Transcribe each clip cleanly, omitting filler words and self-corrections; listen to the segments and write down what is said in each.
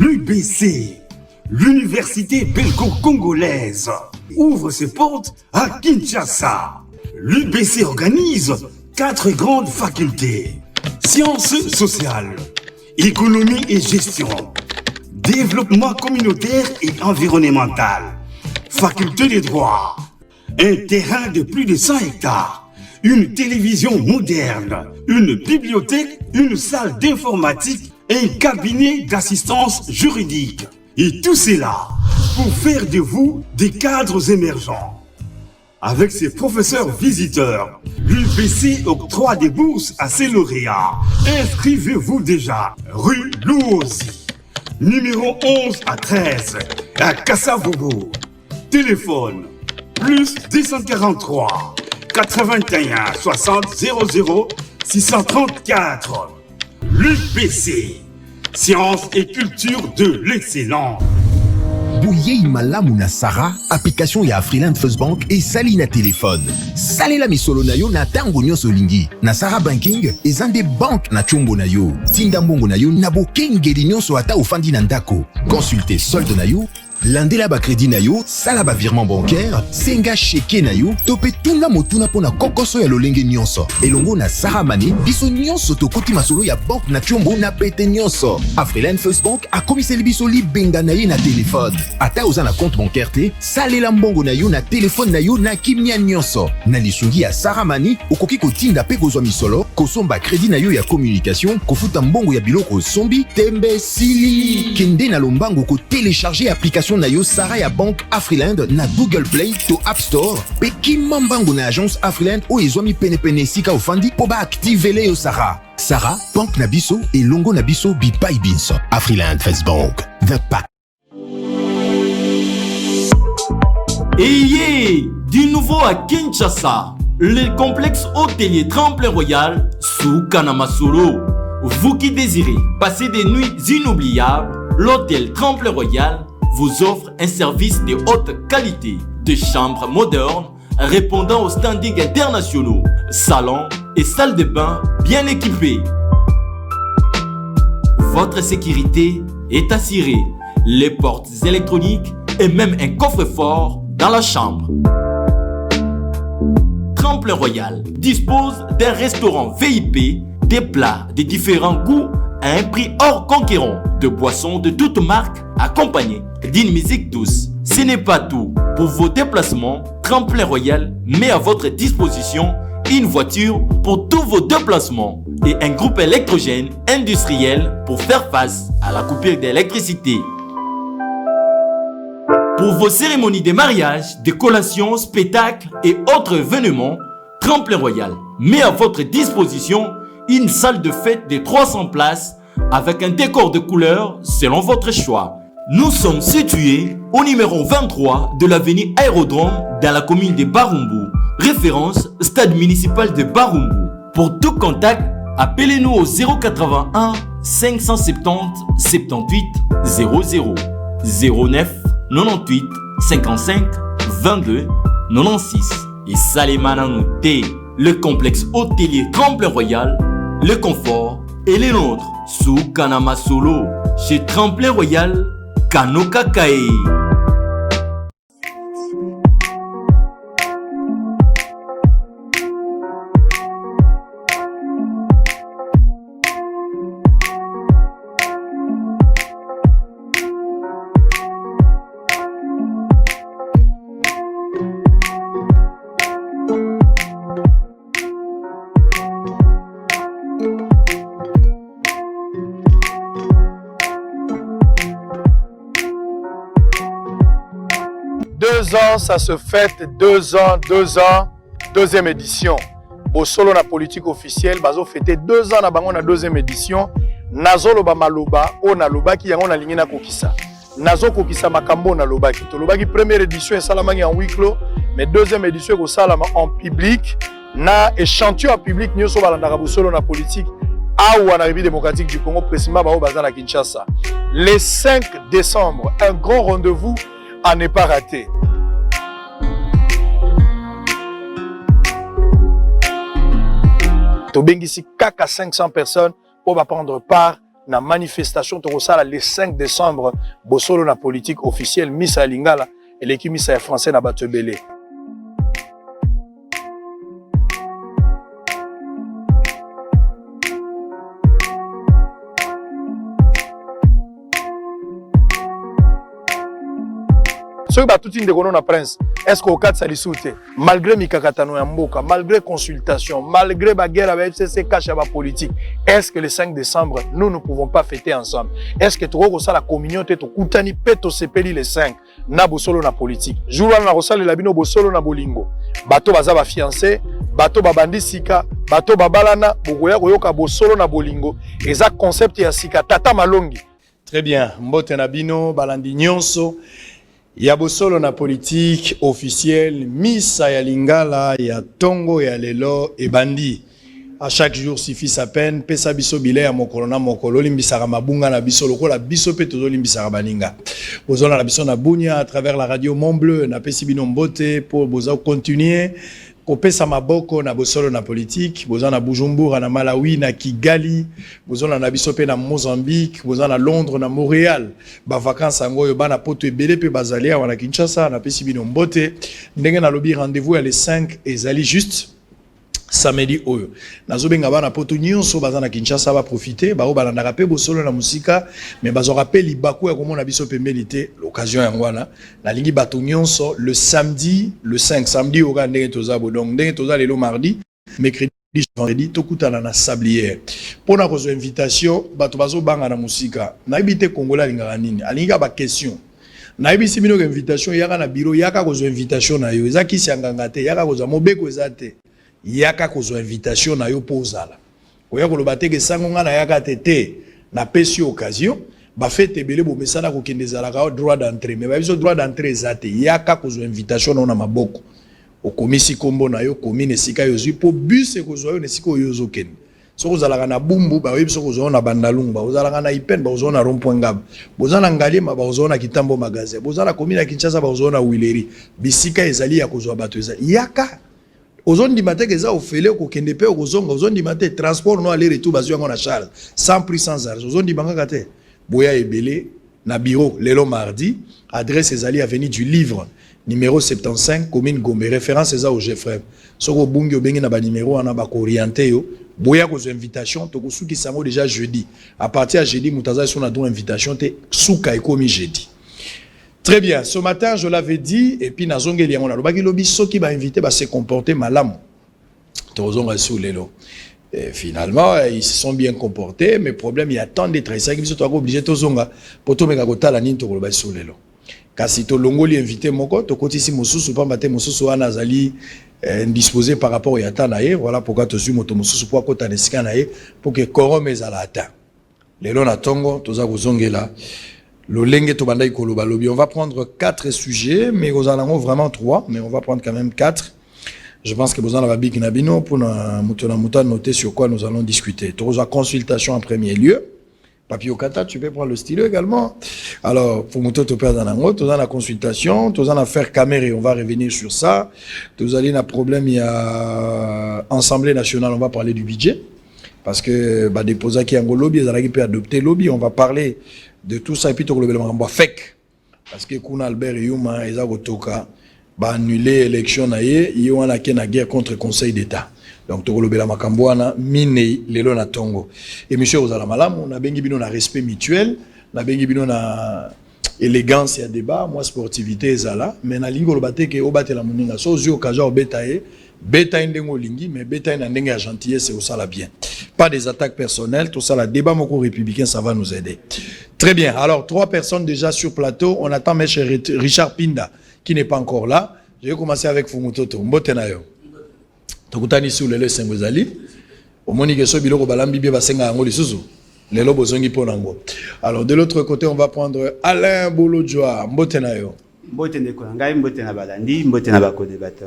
L'UBC, l'Université belgo-congolaise, ouvre ses portes à Kinshasa. L'UBC organise 4 grandes facultés: sciences sociales, économie et gestion, développement communautaire et environnemental, faculté des droits, un terrain de plus de 100 hectares, une télévision moderne, une bibliothèque, une salle d'informatique et un cabinet d'assistance juridique. Et tout cela pour faire de vous des cadres émergents. Avec ses professeurs visiteurs, l'UBC octroie des bourses à ses lauréats. Inscrivez-vous déjà, rue Louosi, numéro 11 à 13, à Kassavogo. Téléphone, plus 243 81 60 00 634. L'UBC, science et culture de l'excellence. Bouyei malamu na Sarah, application ya Afriland First Bank et sali na téléphone. Salela misolo na yo na tango nyonso lingi. Na Sarah Banking, ezande bank na chombo na yo. Tinda mbongo na yo na bokengeli nyonso ata ofandi na ndako. Consultez solde na yo, landela ba crédit na yo, sala ba virement bancaire, senga cheke na yo, tope tunga motuna pona kokoso ya lolenge nyonso. Elongo na Sarah Money, biso nyonso tokoti masolo ya bank na chombo na pete nyonso. Afriland First Bank a komiseli biso libenga na ye na téléphone. Ata oza na compte bancaire te, salela mbongo na yo na téléphone na yo na kimia nyonso. Na lisungi ya Sarah Money, okoki kotinda pe kozwa misolo, kosomba crédit na yo ya communication, kofuta mbongo ya biloko sombi, tembe sili. Kende na lombango ko télécharger application na yo Sarah ya Bank Afriland na Google Play to App Store. Pe kimambango na agence Afriland o ezwami pene sika ofandi po ba activele yo Sarah. Sarah, Bank na biso et longo na biso bipai binso. Afriland First Bank, the pack. Ayez du nouveau à Kinshasa, le complexe hôtelier Tremplin Royal sous Kanamasolo. Vous qui désirez passer des nuits inoubliables, l'hôtel Tremplin Royal vous offre un service de haute qualité, de chambres modernes répondant aux standings internationaux, salons et salles de bain bien équipées. Votre sécurité est assurée, les portes électroniques et même un coffre-fort dans la chambre. Tremplin Royal dispose d'un restaurant VIP, des plats de différents goûts à un prix hors conquérant, de boissons de toutes marques accompagnées d'une musique douce. Ce n'est pas tout. Pour vos déplacements, Tremplin Royal met à votre disposition une voiture pour tous vos déplacements et un groupe électrogène industriel pour faire face à la coupure d'électricité. Pour vos cérémonies de mariage, de collations, spectacles et autres événements, Tremplin Royal met à votre disposition une salle de fête de 300 places avec un décor de couleurs selon votre choix. Nous sommes situés au numéro 23 de l'avenue Aérodrome dans la commune de Barumbu. Référence stade municipal de Barumbu. Pour tout contact, appelez-nous au 081 570 78 00 09 98 55 22 96. Et Salemananouté, le complexe hôtelier Tremplin Royal, le confort et les nôtres sous Kanamasolo chez Tremplin Royal Kanokakae. Ça se fête 2 ans, deuxième édition. Au solo na politique officielle, bazo fêté 2 ans na bango na deuxième édition. Nazolo ba maloba, o na loba ki yango na lingi na kokisa. Nazo kokisa makambo na loba ki. To loba ki première édition et salamangi en huis clos, mais deuxième édition ko salama en public. Na échantillon en public nyoso balandaka bo solo na politique. Awa na République démocratique du Congo, précisément bao baza na Kinshasa. Le 5 décembre, un grand rendez-vous à ne pas rater. Tobengisi kaka 500 personnes pour prendre part na manifestation tokosala le 5 décembre bosolo na politique officielle misa ya lingala eleki misa ya français na bato ebele. Soki batuti ndeko na prince, est-ce qu'au cas de Salisouté, malgré Mikakatano ya mboka, malgré consultation, malgré la guerre avec FCC cache à la politique, est-ce que le 5 décembre, nous ne pouvons pas fêter ensemble? Est-ce que tu as la communauté, tu as peto sepeli le 5, na bosolo na politique? Jour na rosale la bino bosolo na bolingo. Bato baza ba fiancé, bato babandi sika, bato babalana, bogoya koyoka bosolo na bolingo. Eza concept ya sika tata malongi. Très bien, mbote na bino balandi nyonso. Ya bosolo na politique officielle, misa ya lingala, ya tongo, ya lelo, et bandi. À chaque jour suffit sa peine, pesa biso bile ya mokolo na mokolo, limbisaka mabunga na biso, lokola biso pe tozo limbisaka baninga. Bozona na biso na bunya à travers la radio Mont Bleu, na pesi bino mbote, pour boza continuer. Kopesa maboko na bosolo na politique, bozana na Bujumbura na Malawi na Kigali, bozana na biso pe na Mozambique, bozana na Londres na Montréal. Ba vacances ngoyo bana poto ebele pe bazalia wana Kinshasa na pesi bino mbote. Ndenge na lobi rendez-vous ya le 5 ezali juste samedi oyo. Nazobenga bana poto nyonso bazana Kinshasa ba profiter, ba obalanda rapé bosolo na musika, mais bazo rappel libaku ya komona biso pembelité l'occasion ya ngwana. Na lingi bato nyonso le samedi, le 5 samedi oka ndenge tozabo donc ndenge tozali le mardi, mercredi, vendredi tokutana na Sablière. Pona kozo invitation bato bazo banga na musika. Na ibite Kongola lingaka nini? Alinga ba question. Na ibisi bino invitation yaka na bureau yaka kozo invitation na yo. Ezaki sianganga te yaka kozo mobeko ezate. Yaka kozwa invitation na yo pozala. Koya koloba te ke sango nga na yaka tete na pesi occasion ba fete belé bo mesala ko kendezala ka droit d'entrée mais ba biso droit d'entrée zate yaka kozwa invitation na maboko. Okomisi kombo na yo komine sika yo zui po bus e kozwa yo nesiko yo zokende. Soko zalaka na bumbu ba biso kozwa na bandalungu ba ozalaka na ipen ba ozona rond-point ngab. Bozana ngalima ba ozona kitambo magasin. Bozana komina Kinshasa ba ozona wileri. Bisika ezali ya kozwa bato ezali yaka. Aujourd'hui, matin que ça ofele ko kende pe ozonga aujourd'hui matin transport no aller retour bazu ngona charge sans prix sans argent aujourd'hui banga te boya ebele na bureau lelo mardi adresse ezali avenue du Livre numéro 75 commune Gombe référence eza au Jeffrey soko bungi obengi na ba numéro ana ba ko orienter yo boya ko invitation to ko suki sango déjà jeudi à partir de jeudi mutaza sur na don invitation te suka ekomi jeudi. Très bien. Ce matin, je l'avais dit, et puis nazongeli on a lobaki lobi soki ba invité ba se comporter malamu. Tozonga sous lelo. Et finalement, ils se sont bien comportés, mais problème il y a tant de travail qui sont obligés tozonga poto meka kotala nini to loba sous lelo. Kasi to longoli invité moko to kotisi mususu pa mbate mususu wana azali indisposé par rapport à yata nae, voilà pourquoi to suis moto mususu pour kota nesika nae pour que korom ezala ata. Lelo na tongo toza kozongela. On va prendre 4 sujets, mais nous en avons vraiment 3, mais on va prendre quand même 4. Je pense que vous en avez big nabino pour noter sur quoi nous allons discuter. Tu as consultation en premier lieu. Papier au kata, tu peux prendre le stylo également. Alors, pour nous tu peux dans la consultation, tu as l'affaire caméra, on va revenir sur ça. Tu as un problème, il y a Assemblée nationale, on va parler du budget. Parce que, déposer qui est en lobby, ils ont adopté lobby, on va parler de tout ça et puis tout le monde fake parce que kuna Albert Yuma eza kotoka ba annuler élection na ye wana ke na guerre contre conseil d'état donc to kolobela makambo wana mine lelo na tongo et monsieur ozala malamu na bengi bino na respect mutuel na bengi bino na élégance ya débat moi sportivité ezala mais na lingo lobate ke obatela moninga so zio okaja obetaye beta ndengo lingi mais beta na ndenge ya gentillesse au sala bien pas des attaques personnelles tout ça la débat moko républicain ça va nous aider. Très bien. Alors 3 personnes déjà sur plateau, on attend M. Richard Pinda qui n'est pas encore là. Je vais commencer avec Fumutoto Mbotenayo. Tokutani sou lelo sengozali. Omoni ke so biloko balambi bie basenga ngo lisusu. Lelo bozongi ponango. Alors de l'autre côté, on va prendre Alain Bolodjoa Mbotenayo.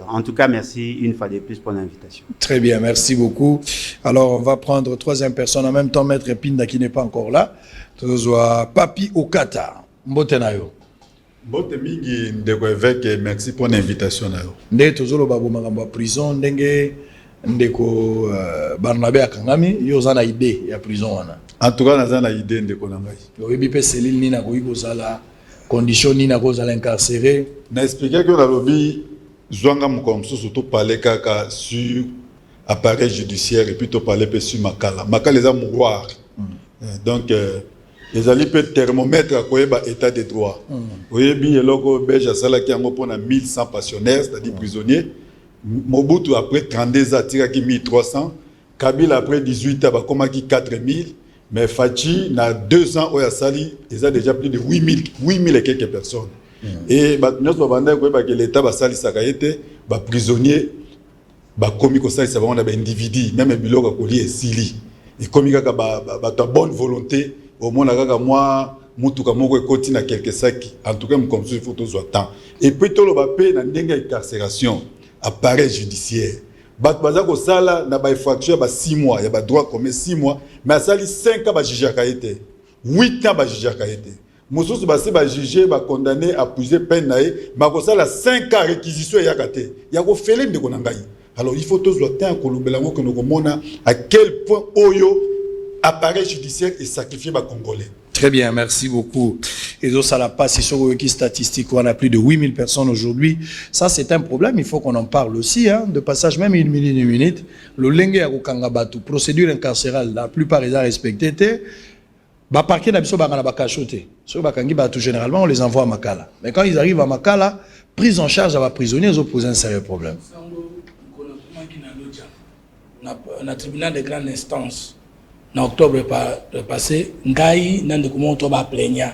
En tout cas, merci une fois de plus pour l'invitation. Très bien, merci beaucoup. Alors, on va prendre 3e personne en même temps, Maître Pinda qui n'est pas encore là. Papi Okata, Mbotenayo. Mbote mingi ndeko évêque, merci pour l'invitation. Ndé tozolo babo makambo prison ndenge ndeko Barnabé akangami yo zana idée ya prison wana. En tout cas, nous avons une idée de Konangai. Le BP Céline ni na koyi kozala condition ni na kozala incarcéré. N'a expliqué que la lobby Zwanga Mukomso surtout parler kaka sur appareil judiciaire et puis to parler sur Makala. Makala les a mourir. Donc les alliés peut thermomètre à quoi état de droit. Oui, bien logo belge sala qui en pour 1100 pensionnaires, c'est-à-dire prisonniers. Mobutu après 32 ans tira qui 1300, Kabila après 18 ans comme qui 4000, mais Fachi na 2 ans au Sali, ils a déjà plus de 8000 et quelques personnes. Et nous avons que l'État va sali sakaïté, ba prisonniers, ba commis ko sali ça va on a individu, même biloko ko lié sili. Et commis ka ba ta bonne volonté au moins kaka moi mutuka moko ekoti na quelques sacs en tout cas comme ça il faut tous temps et puis to lo ba pe na ndenga incarcération appareil judiciaire bat baza ko sala na ba infraction ba 6 mois ya ba droit comme 6 mois mais sali 5 ans ba juger kaité 8 ans ba juger kaité mosusu ba se ba juger ba condamné à plusieurs peines naé ba ko sala 5 ans réquisition ya katé ya ko fele ndeko na ngai alors il faut tous le temps ko lobela ngo que nous komona à quel point oyo appareil judiciaire est sacrifié par Congolais. Très bien, merci beaucoup. Et donc, ça n'a pas, c'est sur les statistiques, on a plus de 8000 personnes aujourd'hui. Ça, c'est un problème, il faut qu'on en parle aussi, hein, de passage même une minute. Le lengue à Kangabatu, procédure incarcérale, la plupart ils ont respecté. Bah, parquet d'habitude, bah, on a cachoté. Sur Bakangi, bah, tout généralement, on les envoie à Makala. Mais quand ils arrivent à Makala, prise en charge à la prisonnier, ils ont posé un sérieux problème. On a tribunal de grande instance. En octobre passé, ngai nande comment on va plaignant.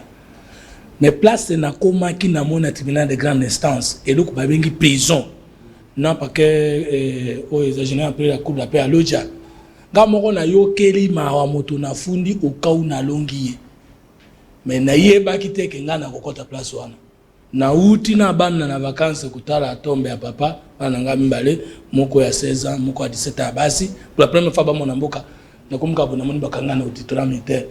Mais place na koma qui na mon tribunal de grande instance et donc ba bengi prison. Non parce que aux États-Unis après la cour d'appel à Lodja. Ngamoko na yo keli ma wa moto na fundi au kau na longi. Mais na yeba kite ke ngana kokota place wana. Na uti na bana na vacances kutala tombe ya papa bana ngami mbale moko ya 16 ans moko ya 17 ans basi pour la première fois ba mona mboka na comme kabona moni bakangana au titre militaire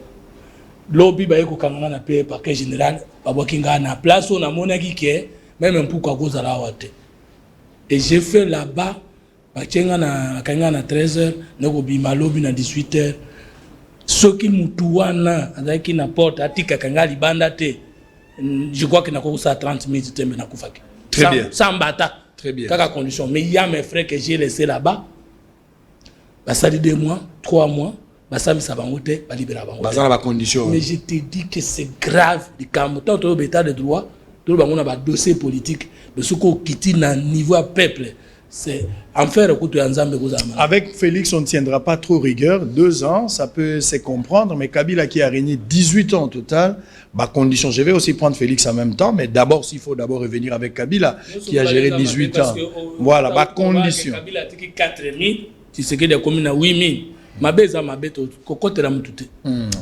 lobby ba yeko kangana pe parquet général babokinga na place on a monaki ke même pourquoi cause la wate et j'ai fait là-bas bakenga na kanga na 13h nako bima lobby na 18h soki mutu wana azaki na porte atika kanga libanda te je crois que na ko ça 30 minutes tembe na kufaki très bien sans bata très bien kaka condition mais il y a mes frères que j'ai laissé là-bas. Ça dit 2 mois, 3 mois, ça me sabangote, ça libère la condition. Mais je te dis que c'est grave. Tant que l'état de droit, tout le monde a un dossier politique, mais ce qu'on quitte à niveau peuple, c'est en faire écouter ensemble. Avec Félix, on ne tiendra pas trop rigueur. 2 ans, ça peut se comprendre, mais Kabila qui a régné 18 ans au total, condition. Je vais aussi prendre Félix en même temps, mais d'abord, s'il faut d'abord revenir avec Kabila, qui a géré 18 ans. Voilà, condition. Kabila a dit 4000. Si c'est que des communes à 8000, ma bête, cocotte la mutute.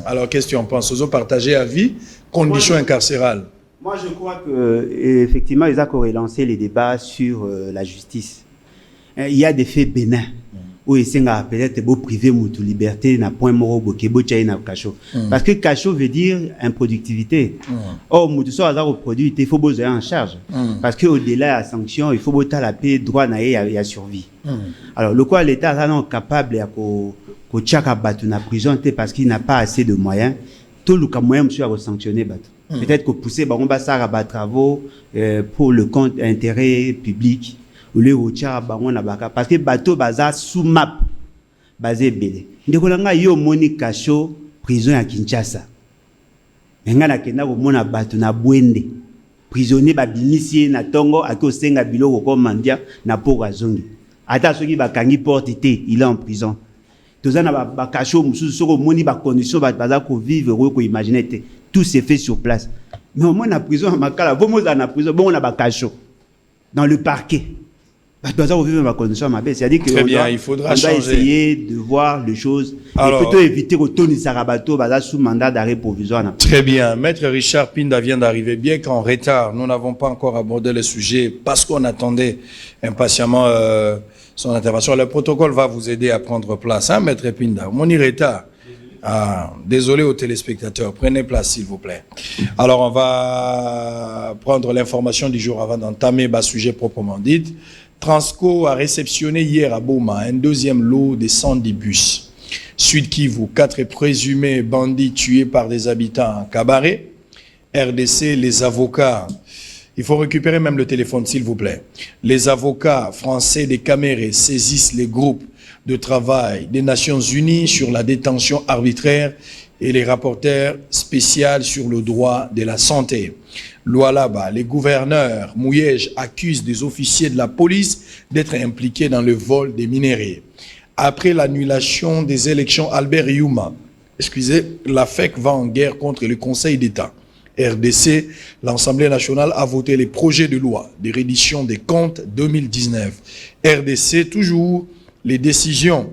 Alors, qu'est-ce que tu en penses? Ils ont partagé à vie, conditions incarcérales. Moi, je crois qu'effectivement, ils ont relancé les débats sur la justice. Il y a des faits bénins où ils sont peut-être beau privé moutou liberté na point moro bokebo tchai na cacho. Parce que cacho veut dire improductivité. Or moutou so azar produit il faut besoin en charge. Parce que au-delà de la sanction, il faut botter la paix droit na ya survie. Alors le quoi l'état est non capable à ko tchaka batu na prison parce qu'il n'a pas assez de moyens. Tout le moyen monsieur à sanctionner batu. Peut-être que pousser ba on va ça rabat travaux pour le compte intérêt public. Parce que bateau baza sous map basé belé ndekolanga yo moni cacho prison à Kinshasa nga na kenda ko mona bato na bwende prisonnier ba binisie na tongo akosenga biloko ko mandia na poko azongi ata soki bakangi porte te il est en prison tozana ba cacho mususu soko moni ba condition baza ko vivre ko imaginer te tout se fait sur place mais au moins na prison makala vomo za na prison bon na ba cacho dans le parquet. C'est-à-dire que il faudra on doit essayer de voir les choses. Alors, et plutôt éviter que Tony Sarabato va sous mandat d'arrêt provisoire. Très bien. Maître Richard Pinda vient d'arriver. Bien qu'en retard, nous n'avons pas encore abordé le sujet parce qu'on attendait impatiemment son intervention. Le protocole va vous aider à prendre place. Hein, Maître Pinda? Mon retard. Ah, désolé aux téléspectateurs. Prenez place, s'il vous plaît. Alors, on va prendre l'information du jour avant d'entamer le sujet proprement dit. Transco a réceptionné hier à Boma un deuxième lot de 110 bus. Sud Kivu, 4 présumés bandits tués par des habitants à Kabaré. RDC, les avocats. Il faut récupérer même le téléphone, s'il vous plaît. Les avocats français des Camérés saisissent les groupes de travail des Nations Unies sur la détention arbitraire et les rapporteurs spéciaux sur le droit de la santé. Lualaba, les gouverneurs Mouyej accusent des officiers de la police d'être impliqués dans le vol des minéraux. Après l'annulation des élections, Albert Youma, la FEC va en guerre contre le Conseil d'État. RDC, l'Assemblée nationale a voté les projets de loi de reddition des comptes 2019. RDC, toujours les décisions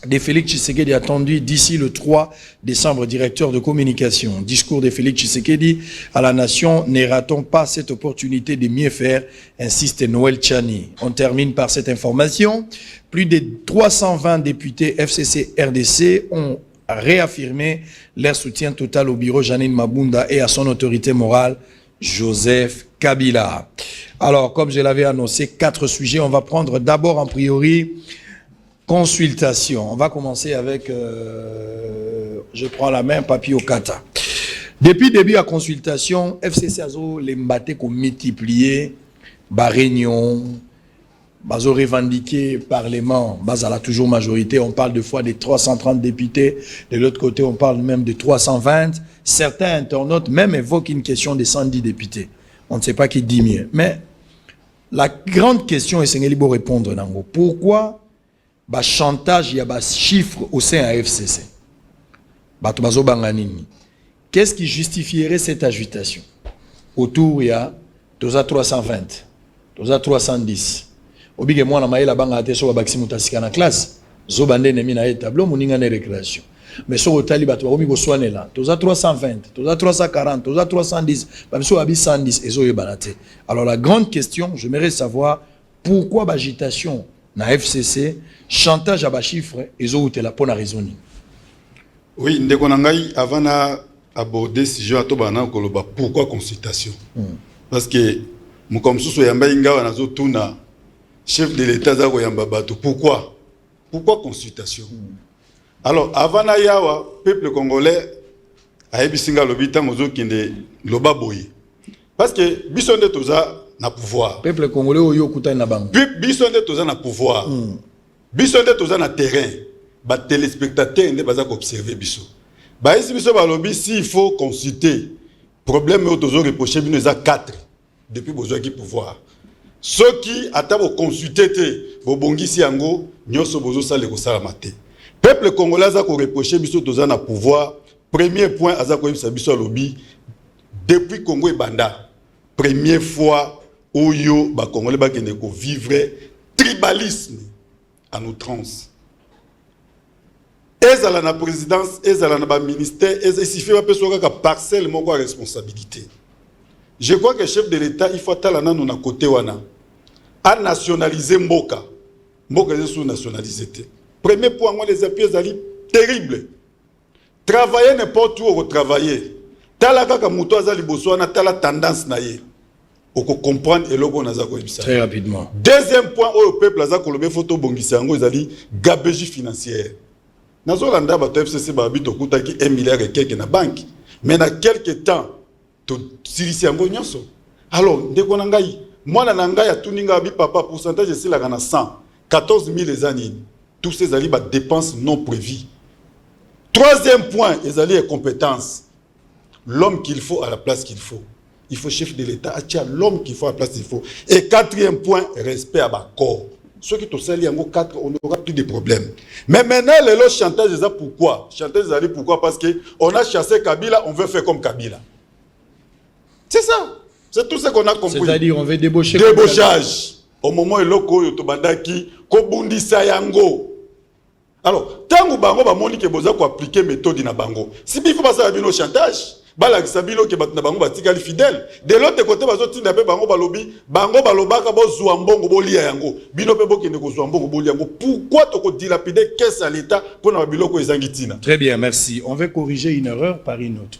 de Félix Tshisekedi attendues d'ici le 3 décembre, directeur de communication. Discours de Félix Tshisekedi à la nation, ne ratons pas cette opportunité de mieux faire, insiste Noël Tchani. On termine par cette information. Plus de 320 députés FCC RDC ont réaffirmé leur soutien total au bureau Janine Mabunda et à son autorité morale, Joseph Kabila. Alors, comme je l'avais annoncé, 4 sujets. On va prendre d'abord en priori consultation. On va commencer avec, je prends la main, Papi Okata. Depuis le début de la consultation, FCC Azo les mbaté qu'on multiplié, réunion, bazo revendiqué Parlement, bas à la toujours majorité, on parle de fois des 330 députés, de l'autre côté on parle même de 320. Certains internautes même évoquent une question de 110 députés. On ne sait pas qui dit mieux. Mais la grande question est ce qu'il faut répondre. Pourquoi chantage, il y a des chiffres au sein de FCC? Qu'est-ce qui justifierait cette agitation? Autour, il y a 320, 310. Obige moi na maela banga ate so ba mutasika na classe zo bande ne mina tableau moninga ne récréation mais so otali bato ba komi ko swanela toza 320 toza 340 toza 310 ba biso abi 110 ezo yebanate. Alors la grande question, j'aimerais savoir pourquoi l'agitation na FCC, chantage à ba chiffres ezo utela pona raisonner. Oui, ndeko na ngai avant na aborder sujet atobana koloba pourquoi consultation. Parce que mukomsusu yamba ingawa nazo tuna chef de l'État Zago Yambabato. Pourquoi? Pourquoi consultation? Alors, avant Yawa, peuple congolais a ebisinga lobita mozo kinde loba boye. Parce que bisonde toza na pouvoir. Peuple congolais oyo kuta na bango. Bisonde toza na pouvoir. Bisonde toza na terrain. Ba téléspectateurs ne baza observer biso. Ba isi biso ba lobi si il faut consulter. Problème o tozo reprocher bino za 4 depuis besoin qui pouvoir. Ceux qui attendent consulter te bongisi yango nyoso bozo sale ko sala maté. Peuple congolais a ko reprocher biso toza na pouvoir. Premier point aza ko yebisa biso lobby depuis Congo et Banda. Première fois oyo ba congolais ba kende ko vivre tribalisme en outrance. Ezala na présidence, ezala na ba ministère, ezesifi ba peso ka parcelle moko responsabilité. Je crois que le chef de l'État, il faut talana nous na côté wana. A nationaliser Mboka. Mboka est sous-nationalisé. Premier point, moi, les appuis ali terrible. Travailler n'importe où, retravailler. Tala kaka muto azali boswana, tala tendance na ye. Oko comprendre et logo naza ko ebisa. Très rapidement. Deuxième point, au peuple aza kolobe photo bongisi yango ezali gabegie financière. Nazo landa ba FCC ba bito kutaki 1 milliard et quelques na banque. Mais na quelques temps silisi yango nyonso. Alors ndeko na ngai mwana na ngai atuninga bi papa pourcentage c'est la na 100 14 000 les années. Tous ces ali ba dépenses non prévues. Troisième point, les alliés compétences. L'homme qu'il faut à la place qu'il faut. Il faut chef de l'État, l'homme qu'il faut à la place qu'il faut. Et quatrième point, respect à ma corps. Ceux qui sont allés en 4, on n'aura plus de problèmes. Mais maintenant, les lots chantage, pourquoi? Chantage, pourquoi? Parce qu'on a chassé Kabila, on veut faire comme Kabila. C'est ça. C'est tout ce qu'on a compris. C'est-à-dire, on veut débaucher. Débauchage. Au moment où l'oko yotobandaki, kobundisa yango. Alors, tant que bango ba moni ke boza ko appliquer méthode na bango. Si bifo ba sa bino chantage, bala kisabilo ke batna bango batikali fidèle. De l'autre côté bazo tinda pe bango balobi, bango balobaka bo zwa mbongo bolia yango. Bino pe bokende ko zwa mbongo bolia yango. Pourquoi toko dilapider caisse à l'État pour na biloko ezangitina? Très bien, merci. On va corriger une erreur par une autre.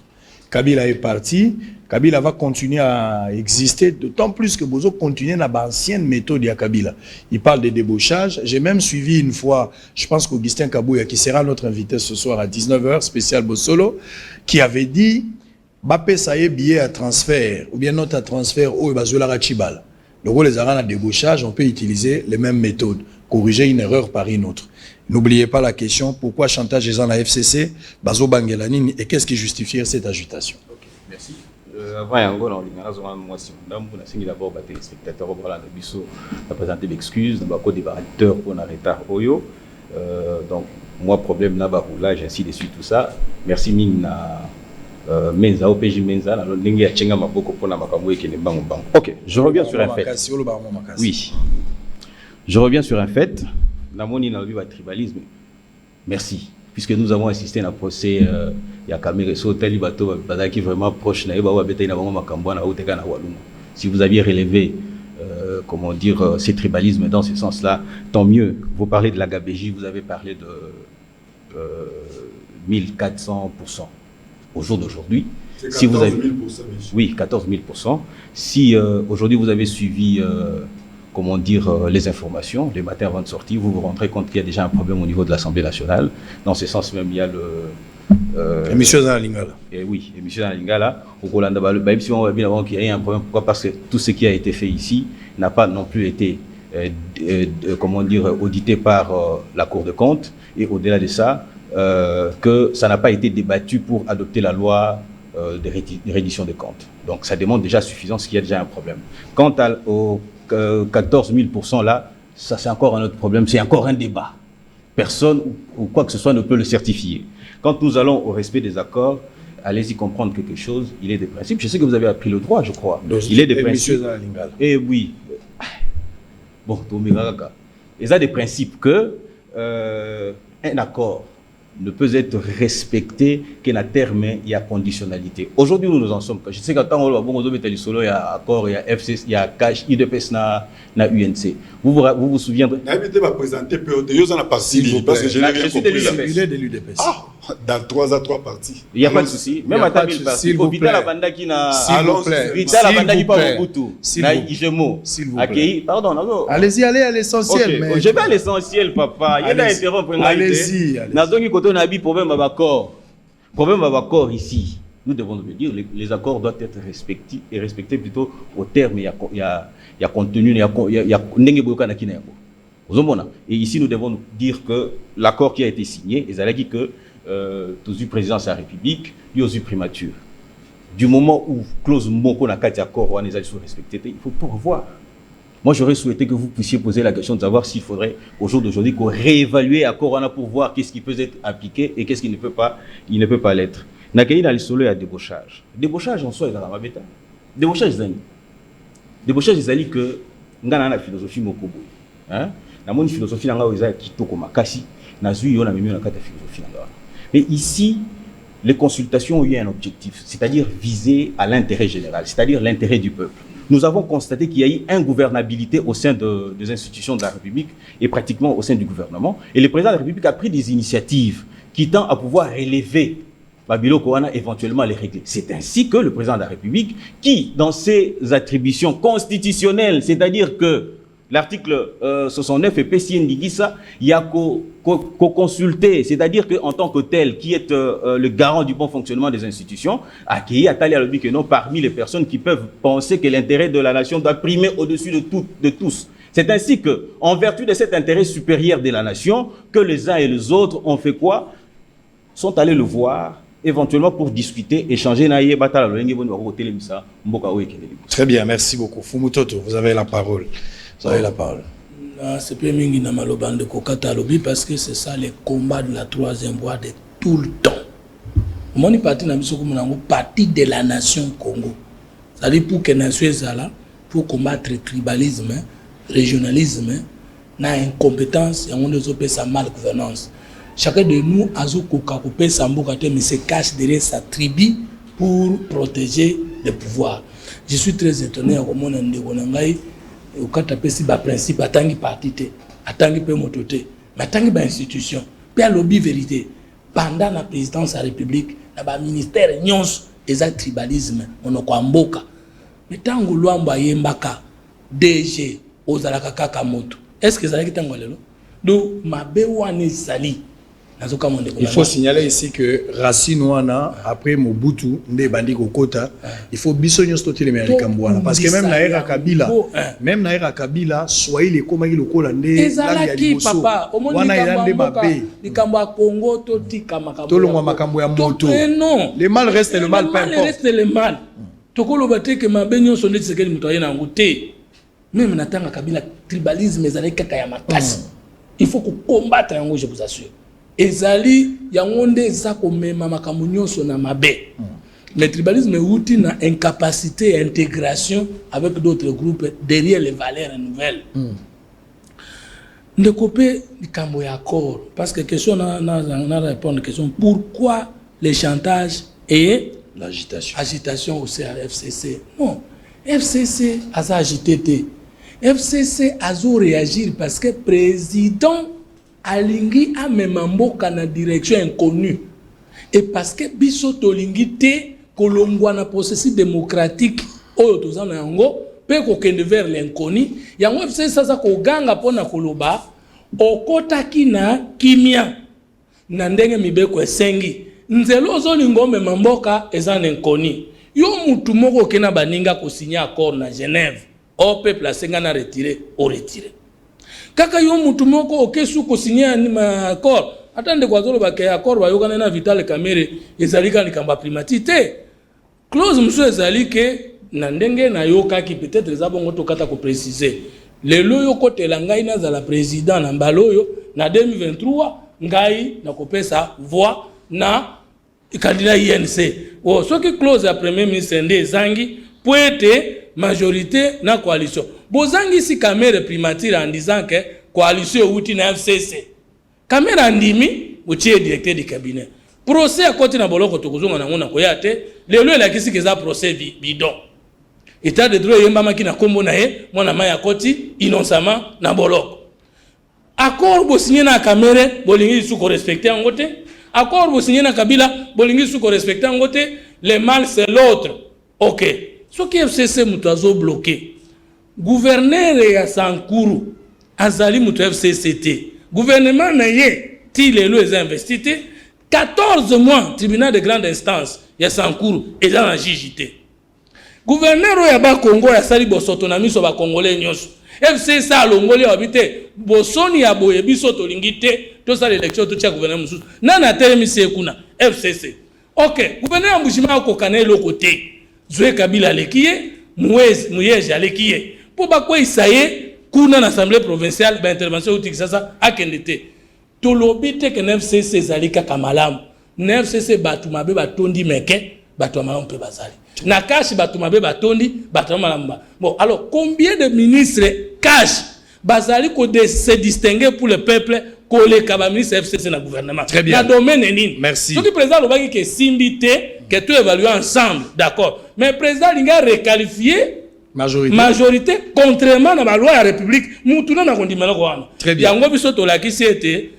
Kabila est parti. Kabila va continuer à exister, d'autant plus que Bozo continue dans l'ancienne méthode de Kabila. Il parle de débauchage. J'ai même suivi une fois, je pense qu'Augustin Kabouya, qui sera notre invité ce soir à 19h, spécial Bossolo, qui avait dit Bappé ça y est billet à transfert, ou bien note à transfert au Bazola Rachibal. Le rôle des arènes à débauchage, on peut utiliser les mêmes méthodes, corriger une erreur par une autre. N'oubliez pas la question pourquoi chantage des gens à la FCC, Bazo Bangelanine, et qu'est-ce qui justifie cette agitation? Okay, merci. Avant yango na lingana zonga mwasi ndambu na singi d'abord ba téléspectateurs voilà na biso na présenter l'excuse na ba ko débatteur pour na retard oyo donc moi problème na ba roulage ainsi de suite tout ça merci mine na menza OPJ menza na ndenge ya chenga maboko pour na makambo ekene bango bango. OK, je reviens sur un fait. Oui. Je reviens sur un fait. Na moni na lobi ba tribalisme. Merci. Puisque nous avons assisté à un procès, il y a Kamere Sotel, qui est vraiment proche, si vous aviez relevé, comment dire, ces tribalismes dans ce sens-là, tant mieux. Vous parlez de la Gabégie, vous avez parlé de 1400% au jour d'aujourd'hui. Si vous avez, oui, 14 000%. Si aujourd'hui vous avez suivi comment dire, les informations, les matins avant de sortir, vous vous rendrez compte qu'il y a déjà un problème au niveau de l'Assemblée nationale. Dans ce sens même, il y a le... Émission dans la Lingala. Oui, émission dans la Lingala. Au Rolanda, si on va bien avant qu'il y ait un problème, pourquoi? Parce que tout ce qui a été fait ici n'a pas non plus été, comment dire, audité par la Cour de compte. Et au-delà de ça, que ça n'a pas été débattu pour adopter la loi de reddition des comptes. Donc ça demande déjà suffisance qu'il y a déjà un problème. Quant au 14 000% là, ça c'est encore un autre problème, c'est encore un débat. Personne ou quoi que ce soit ne peut le certifier. Quand nous allons au respect des accords, allez-y comprendre quelque chose, il est des principes. Je sais que vous avez appris le droit, je crois. Il est des principes. Et oui. Bon, il y a des principes que un accord ne peut être respecté qu'à terme, il y a conditionnalité. Aujourd'hui, nous en sommes. Je sais qu'à temps, il y a accord, il y a FCC, il y a CASH, IDPS, na UNC. Vous vous souviendrez. Il est de l'UDPS. Ah, dans 3 à 3 parties. Il n'y a pas de souci. Même à Tabil Parti. Il faut Vital Abanda qui n'a. Vital Abanda qui parle beaucoup. Na Igemo. Pardon, non. Allez-y, allez à l'essentiel. Je vais à l'essentiel, papa. Il y a interrompre. Allez-y. Problème d'accord ici. Nous devons le dire, les accords doivent être respectés et respectés plutôt au terme. Il y a contenu, il y a et ici nous devons dire que l'accord qui a été signé, ils allaient dire que tous les présidents de la République, ils ont eu primature. Du moment où clause Moko n'a pas d'accord, on les a respectés, il faut tout revoir. Moi, j'aurais souhaité que vous puissiez poser la question de savoir s'il faudrait, au jour d'aujourd'hui, qu'on réévalue l'accord pour voir qu'est-ce qui peut être appliqué et qu'est-ce qui ne peut pas l'être. Nakayi dans le solo, il y a débauchage. Débauchage en soi, il y a la bêta. Débauchage, c'est que nous avons la philosophie Mokobo. Nous avons une philosophie qui est comme Kasi. Nous avons une philosophie. Mais ici, les consultations ont eu un objectif, c'est-à-dire viser à l'intérêt général, c'est-à-dire l'intérêt du peuple. Nous avons constaté qu'il y a eu ingouvernabilité au sein des institutions de la République et pratiquement au sein du gouvernement. Et le président de la République a pris des initiatives qui tendent à pouvoir relever Babilo Koana, éventuellement les régler. C'est ainsi que le président de la République, qui, dans ses attributions constitutionnelles, c'est-à-dire que l'article 69 et PCN dit ça, il y a qu'au consulter, c'est-à-dire qu'en tant que tel, qui est le garant du bon fonctionnement des institutions, accueilli à Tali Alobi que non, parmi les personnes qui peuvent penser que l'intérêt de la nation doit primer au-dessus de tous. C'est ainsi que, en vertu de cet intérêt supérieur de la nation, que les uns et les autres ont fait quoi? Sont allés le voir, éventuellement pour discuter, échanger. Très bien, merci beaucoup. Fumutoto, vous avez la parole. Vous avez la parole. C'est pas mingi na maloba de kokata lobi parce que c'est ça les combats de la troisième voie de tout le temps. Moni parti na biso comme nango parti de la nation Congo. C'est-à-dire pour que nation ezala pour combattre le tribalisme, régionalisme, na incompétence et on ezopé sa malgouvernance. Chacun de nous a zo koka kopé samboka te mais se cache derrière sa tribu pour protéger le pouvoir. Je suis très étonné à comment on ndeko ngai au cas si ba principe atangi parti te atangi pe motote mais atangi ba institution pe lobby vérité pendant la présidence de la République na ba ministère nyons eza tribalisme monoko ya mboka. Mais tango Luambo ayembaka DG ozalaka kaka moto. Est-ce que ezalaki tango lelo? Donc mabe wana ezali. Il faut signaler ici que Racine Wana, après Mobutu, nde bandi kokota, il faut bisogno stoter les Mérikamboana. Parce que même Naera Kabila, soyez les komaki lokola nde. Ezalaki papa, au moins likambo ya Congo totika makambo. Tolongwa makambo ya moto. Non. Le mal reste le mal, peu importe. Le mal reste le mal. Tokolo bate que mabe nyonso nde tsekeli muto yena ngote. Même natanga Kabila tribalisme ezalaki kaka ya makasi. Il faut combattre yango, je vous assure. Ezali yangonde eza komema makambo nyonso na mabe. Le tribalisme outi na incapacité et intégration avec d'autres groupes derrière les valeurs nouvelles. Ne couper likambo ya accord parce que question na répondre question pourquoi les chantages et l'agitation au CRFCC. Non, FCC a agité. FCC a réagir parce que président alingi amema mboka na direction inconnue et parce que biso tolingi te kolongwa na processus démocratique oyo tozana yango pe kokende vers l'inconnu yango FCC sasa koganga pona koloba okotaki na kimia na ndenge mibeko esengi nzelo ozolingo mema mboka eza na inconnue yo mutu moko kena baninga ko signer accord na Genève o peuple asenga na retirer au retirer. Kaka yo mutu moko okesu ko signer ni accord atande kwa zolo ba ke accord ba yokana na Vital Kamerhe ezalika ni kamba primatité clause muso ezalike na ndenge na yoka ki peut-être za bongo to kata ko préciser lelo yo kotela ngai na za la président na mbaloyo na 2023 ngai na kopesa voix na candidat INC o soki clause ya premier ministre ndé zangi poete majorité na coalition. Bozangi si Kamerhe primature en disant que coalition outi na FCC. Kamerhe andimi utie directeur du cabinet. Procès à côté na boloko tokozonga na ngona koyate, lelo la kisi keza procès bidon. État de droit yemba maki na kombo na ye, mwana maya koti innocemment na boloko. Accord bo signé na Kamerhe, bolingi su ko respecter ngote. Accord bo signé na Kabila, bolingi su ko respecter ngote. Le mal c'est l'autre. OK. Ce qui FCC mutazo bloqué. Gouverneur ya Sankuru azali mutu FCCT. Gouvernement na ye ti lelo les investité 14 mois tribunal de grande instance ya Sankuru eza na JJT. Gouverneur ya ba Congo ya sali bosoto na miso ba congolais nyonso. FCC alongoli habité bosoni ya boye biso to lingité to sala élection to tia gouvernement mususu. Nana telemisi kuna FCC. OK, gouverneur Mbushima ko kanelo côté. Zoé Kabila lekiye, Mouyeje lekiye. Pour bakwe isaye, kuna na assemblée provinciale, ba intervention uti sasa akendete. Tolobite ke FCC zalika kamalamu. FCC batu mabe batondi meke, batu malamu pe bazali. Na cash batu mabe batondi, batu malamu. Bon, alors combien de ministres cash bazali ko de se distinguer pour le peuple collé kaba ministre FCC na gouvernement. Très bien. Na domaine nini? Merci. Ce qui président lobaki ke simbité que tout évaluer ensemble, d'accord. Mais le président Linga requalifié majorité contrairement à la loi de la République. Très bien. Yango biso to la kisi ete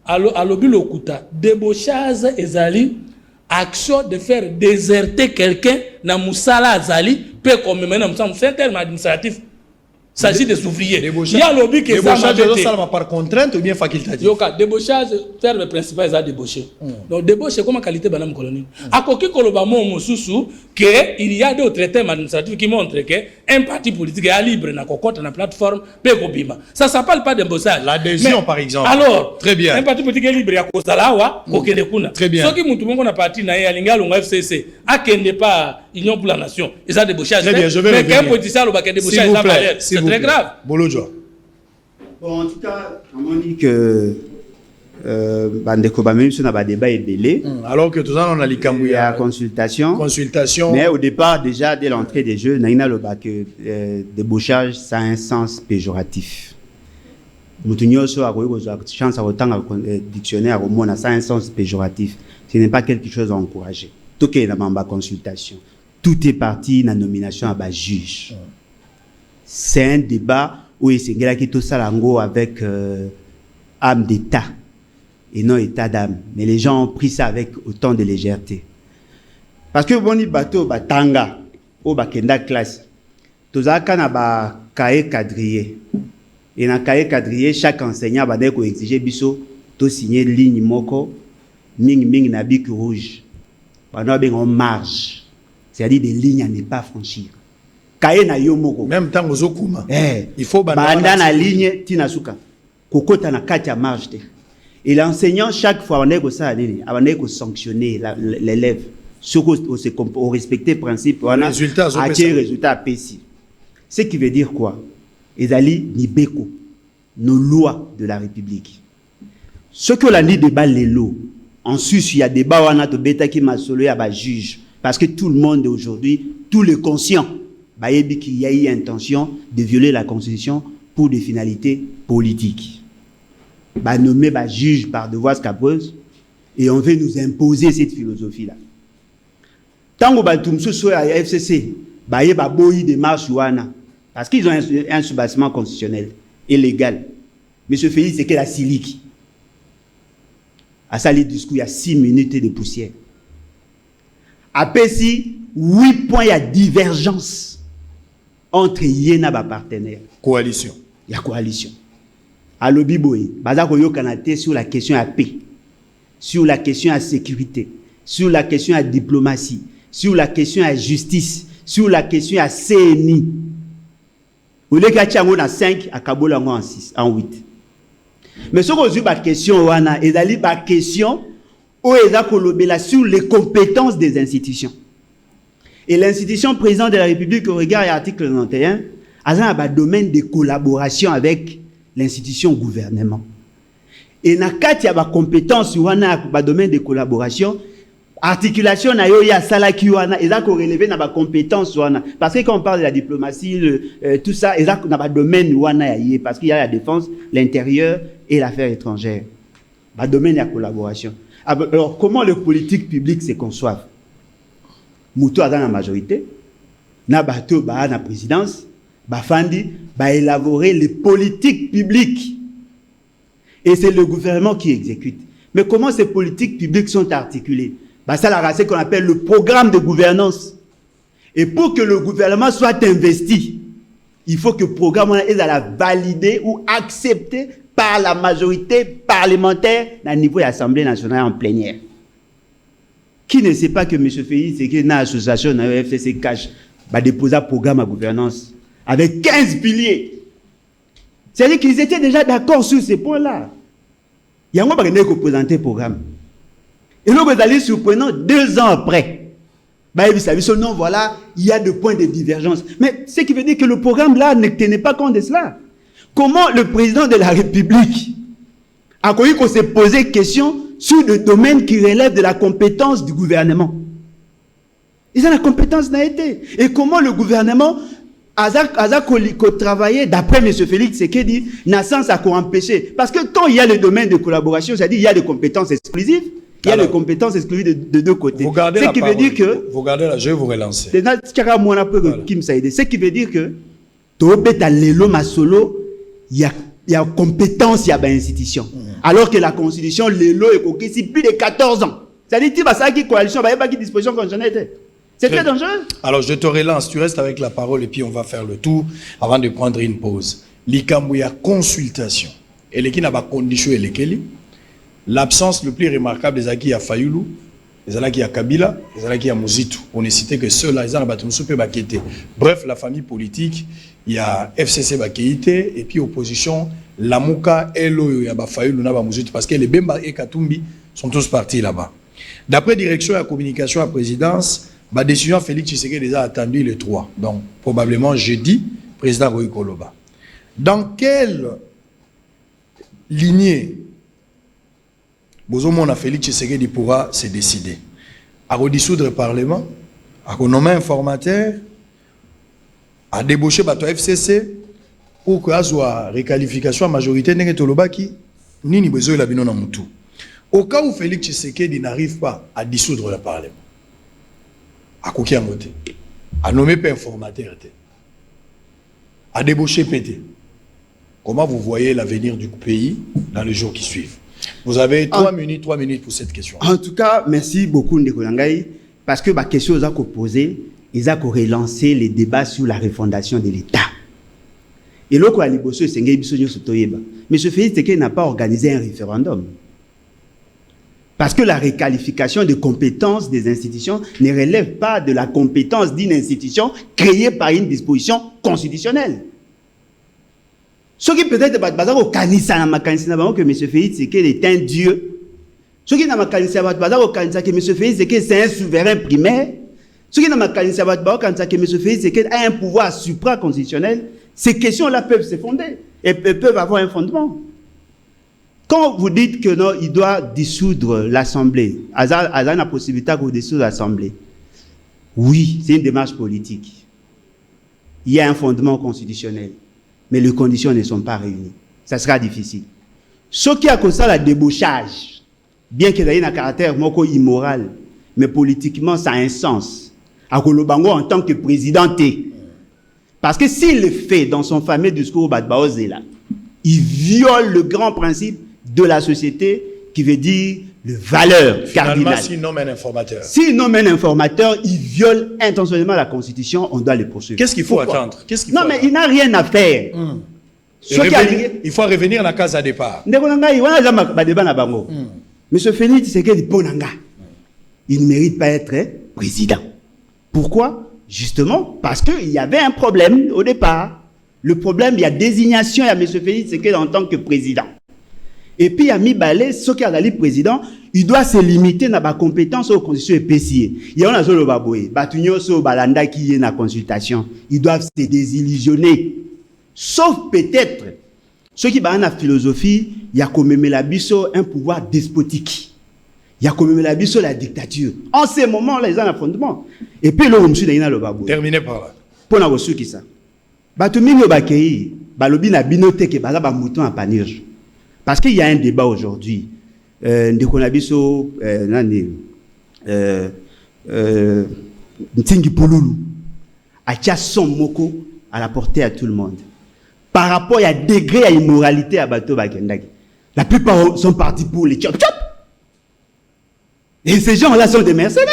alobi lokuta débauchage ezali action de faire déserter quelqu'un na musala azali peut comme maintenant c'est un terme administratif. Il s'agit des ouvriers. Il y a lobby qui est par contrainte ou bien facultatif. Yoka débauchage terme principal est débauché. Donc débauché comme qualité banam colonie. A koki koloba mo mosusu que il y a d'autres termes administratifs qui montrent que un parti politique est libre na kokota na plateforme pe kobima. Ça s'appelle pas débauchage. L'adhésion par exemple. Alors, très bien. Un parti politique est libre ya kozala wa kokende kuna. Très bien. Soki mutu mongo na parti na ya linga longa FCC akende pas Union pour la Nation. Et ça débauchage. Très bien, je vais revenir. Mais qu'un politicien lobaka débauchage ça valeur. C'est très grave. Bolodjo. Bon, en tout cas, on dit que bandeko ba même sur na débat est belé. Alors que tout ça on a likambu ya consultation. Mais au départ déjà dès l'entrée des jeux, naina loba que débauchage ça a un sens péjoratif. Mutunyo so akoyo chance à autant dictionnaire au mot ça a un sens péjoratif. Ce n'est pas quelque chose à encourager. Tout est dans ma consultation. Tout est parti dans la nomination à bas juge. C'est un débat où il s'est qui tout ça lango avec âme d'État et non état d'âme. Mais les gens ont pris ça avec autant de légèreté. Parce que boni bateau batanga ou bakenda classe. Tozaka na ba cahier quadrillé. Et dans cahier quadrillé, chaque enseignant va dire exiger biso to signer ligne moko ming na bic rouge. Pendant bien en marge. C'est-à-dire des lignes à ne pas franchir. Cahier na yo moko. Même temps aux okuma. Il faut banda na ligne tinasuka. Kokota na kati ya marge te. Et l'enseignant chaque fois on est que ça on sanctionner l'élève. Au respecter principe, on a résultat précis. Ce qui veut dire quoi? Ezali Nibeko, nos lois de la République. Ce que l'on dit débat les lois. En Suisse, il y a débat où on a bêta qui m'a solo à juge. Parce que tout le monde aujourd'hui, tout le conscient, qu'il y a eu intention de violer la Constitution pour des finalités politiques. Nommé juge par devoir scabreuse et on veut nous imposer cette philosophie-là. Tant que nous à FCC, il y a des marches parce qu'ils ont un soubassement constitutionnel et légal. Monsieur Félix, c'est que la silique. À ça, les discours, il y a 6 minutes de poussière. Après, si 8 points, il y a divergence entre Yéna et partenaires. Coalition. Il y a coalition. À l'Obiboé, Bazako Kanate sur la question à paix, sur la question à sécurité, sur la question à diplomatie, sur la question à justice, sur la question à CNI. Vous voulez qu'il y ait 5 à Kabola en 6, en 8. Mais ce qu'on a question, il y a une question sur les compétences des institutions. Et l'institution présidente de la République, au regard de l'article 91, a un domaine de collaboration avec l'institution gouvernement. Et dans le y a des compétences sur le domaine de collaboration, articulation na yo ya salaki wana eza ko relever na ba compétences wana parce que quand on parle de la diplomatie tout ça eza na ba domaine wana ya yé parce qu'il y a la défense, l'intérieur et l'affaire étrangère. Ba domaine ya collaboration. Alors comment le politique public se conçoit? Muto a dans la majorité, na bato ba na présidence, ba fandi ba élaborer les politiques publiques. Et c'est le gouvernement qui exécute. Mais comment ces politiques publiques sont articulées? Ça la race qu'on appelle le programme de gouvernance. Et pour que le gouvernement soit investi, il faut que le programme soit validé ou accepté par la majorité parlementaire au niveau de l'Assemblée nationale en plénière. Qui ne sait pas que M. Félix, c'est que l'association de FCC Cash va déposer un programme à gouvernance avec 15 piliers. C'est-à-dire qu'ils étaient déjà d'accord sur ces points-là. Il y a un moment qui présenter le programme. Et là, vous allez surprenant 2 ans après. Non, voilà, il y a 2 points de divergence. Mais ce qui veut dire que le programme là ne tenait pas compte de cela. Comment le président de la République a connu qu'on s'est posé question sur des domaines qui relèvent de la compétence du gouvernement? Ils ont la compétence n'a été. Et comment le gouvernement a travaillé, d'après M. Félix, c'est qu'il dit, n'a sens à empêcher. Parce que quand il y a le domaine de collaboration, c'est-à-dire il y a des compétences exclusives, il y a des compétences exclusives de 2 côtés. Vous gardez ce qui veut dire que... Vous gardez là, je vais vous relancer. Ce qui veut dire que il y a compétence, il y a une institution. Alors que la Constitution, l'élo est coquille plus de 14 ans. C'est-à-dire que ça qui coalition, il n'y a pas de disposition constitutionnelle. C'est très dangereux. Alors je te relance, tu restes avec la parole et puis on va faire le tour avant de prendre une pause. L'Ikambouya consultation. Et les qui n'a pas condition et lesquels l'absence le plus remarquable des acquis à Fayoulou, des acquis à Kabila, des acquis à Mouzitou. On ne citait que ceux-là, ils ont Bakété. Bref, la famille politique, il y a FCC Bakéité et puis opposition, Lamouka, Elo, il y a Fayoulou, Mouzitou, parce que les Bemba et Katumbi sont tous partis là-bas. D'après direction de la communication à présidence, la décision Félix Tshisekedi déjà attendu le 3. Donc, probablement jeudi, président Roy Koloba. Dans quelle lignée Bozomona Félix Tshisekedi pourra se décider? À redissoudre le Parlement, à nommer un formateur, à débaucher le FCC pour qu'il y ait une réqualification à majorité de Tolobaki, ni besoin de la Moutou. Au cas où Félix Tshisekedi n'arrive pas à dissoudre le Parlement, à Kouki Angote, à nommer un formateur, à débaucher PT. Comment vous voyez l'avenir du pays dans les jours qui suivent? Vous avez 3 minutes pour cette question. En tout cas, merci beaucoup Ndeko Nangai. Parce que la question qu'ils ont posée, ils ont relancé les débats sur la refondation de l'État. Et là, M. Félix Tshisekedi n'a pas organisé un référendum. Parce que la réqualification de compétences des institutions ne relève pas de la compétence d'une institution créée par une disposition constitutionnelle. Ce qui peut-être que M. Félix Tshisekedi est un dieu. Ce qui n'a pas que M. Félix Tshisekedi c'est un souverain primaire. Ce qui n'a pas que M. Félix Tshisekedi a un pouvoir supraconstitutionnel. Ces questions-là peuvent se fonder et peuvent avoir un fondement. Quand vous dites que non, il doit dissoudre l'Assemblée, Azar a la possibilité de dissoudre l'Assemblée. Oui, c'est une démarche politique. Il y a un fondement constitutionnel, mais les conditions ne sont pas réunies. Ça sera difficile. Ce qui a causé le débauchage, bien qu'il ait un caractère immoral, mais politiquement, ça a un sens. À Kolobango en tant que président. Parce que s'il le fait dans son fameux discours, il viole le grand principe de la société qui veut dire le valeur cardinale. S'il nomme un informateur. S'il nomme un informateur, il viole intentionnellement la Constitution, on doit le poursuivre. Qu'est-ce qu'il faut attendre? Mais il n'a rien à faire. Il faut revenir à la case à départ. Monsieur Félix Tshisekedi, il ne mérite pas être président. Pourquoi? Justement parce qu'il y avait un problème au départ. Le problème, il y a désignation, il y a M. Félix Tshisekedi en tant que président. Et puis, il y a Mibale, ce qui a le président, il doit se limiter à la compétence aux constitutions épicières. Il y a un azolo baboye, batunyo so balanda qui est na consultation. Ils doivent se désillusionner. Sauf peut-être, ceux qui ont la philosophie, il y a comme Melabiso un pouvoir despotique. Il y a comme Melabiso la dictature. En ces moments-là, ils ont un fondement. Et puis, là, on a le baboye. Terminé par là. Pour nous reçu qui ça. Batumingo bakei, balobi na binote ke baza ba mouton à panurge. Parce qu'il y a un débat aujourd'hui. Ndekonabiso Ntingi Pouloulou a son moko à la portée à tout le monde. Par rapport à degré à immoralité à Bato Bakendaki. La plupart sont partis pour les chop chop. Et ces gens-là sont des mercenaires.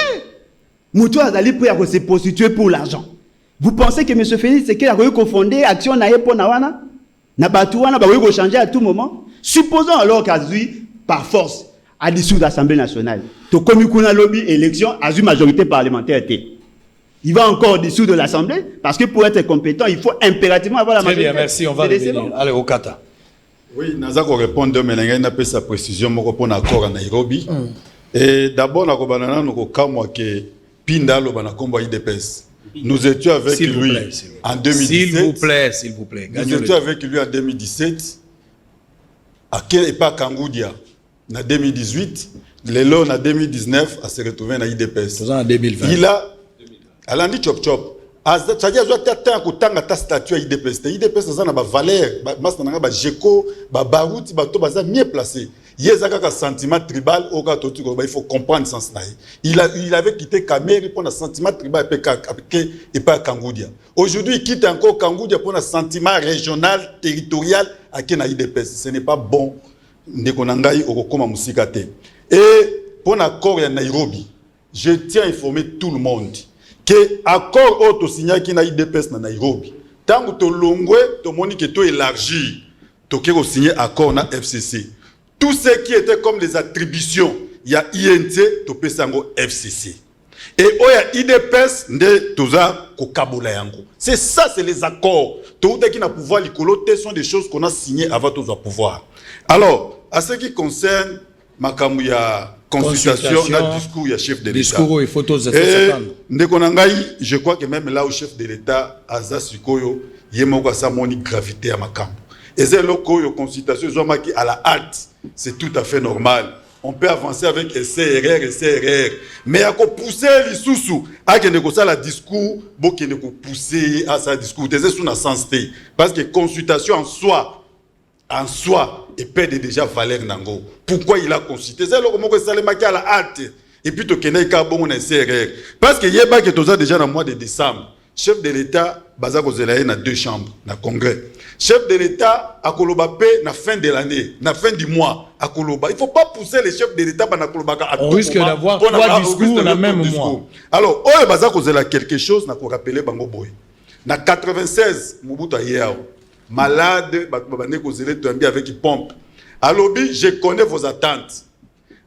Mouton a allé pour se prostituer pour l'argent. Vous pensez que M. Félix Tshisekedi a confondé action na yepo na wana? Na batu wana ba changer à tout moment? Supposons alors qu'Azui, par force, a dissous l'Assemblée nationale. To komi kuna lobby élection, Azui majorité parlementaire. Il va encore dissoudre l'Assemblée parce que pour être compétent, il faut impérativement avoir la majorité. Très bien, merci. On va revenir. Allez, au Kata. Oui, Nazako répondre, mais il a sa précision pour l'accord à Nairobi. Et d'abord, nous avons que Pinda Lobana Komba IDPS. Nous étions avec lui en 2017. S'il vous plaît. Nous étions avec lui en 2017. À Kepa Kangoudia, en 2018. Lélo, en 2019, à se retrouver dans l'IDPS. En 2020. Il a. Elle a dit chop chop. C'est-à-dire qu'il y a ta statut à l'IDPS. L'IDPS a une valeur. Mieux placé. Il y a un sentiment tribal. Il faut comprendre ce sens. Il avait quitté Kameri pour un sentiment tribal et pas Kangoudia. Aujourd'hui, il quitte encore Kangoudia pour un sentiment régional, territorial à l'IDPS. Ce n'est pas bon. Et pour l'accord à Nairobi, je tiens à informer tout le monde que l'accord auto signé qui na IDPS na Nairobi. Tant que tu longwe, tu moni que tu élargi, tu as signé accord na FCC. Tout ce qui était comme les attributions, il y a INT, tu peux sango FCC. Et il y a IDPS, c'est ça, c'est les accords. Tout qui n'a pouvoir, les sont des choses qu'on a signées avant de pouvoir. Alors, à ce qui concerne Makamouya, consultation, le discours, il y a chef de l'État. Discours, il faut tous je crois que même là où chef de l'État, Aza Sikoyo, il y a une gravité à Makamou. Et c'est là où la consultation, à la hâte, c'est tout à fait normal. On peut avancer avec SRR et CRR. Mais il faut pousser les sous-sous. À que nous avons le discours, il faut pousser à ce discours. C'est sous la sens. Parce que consultation en soi, et perd déjà valeur nango. Pourquoi il a consulté? C'est là où ça le à la hâte. Et puis tu connais qu'à bon on CRR. Parce que hier que tu as déjà dans le mois de décembre. chef de l'État baza kozela na 2 chambres na congrès. Chef de l'État a koloba na fin de l'année, na fin du mois a koloba. Il faut pas pousser les chefs de l'État na koloba à tout. On risque d'avoir 3 discours dans le même mois. Alors, oyo baza kozela quelque chose na ko rappeler bango boy. Na 96 Mobutu ayao malade babane kozela tombi avec pompe. Alobi, je connais vos attentes.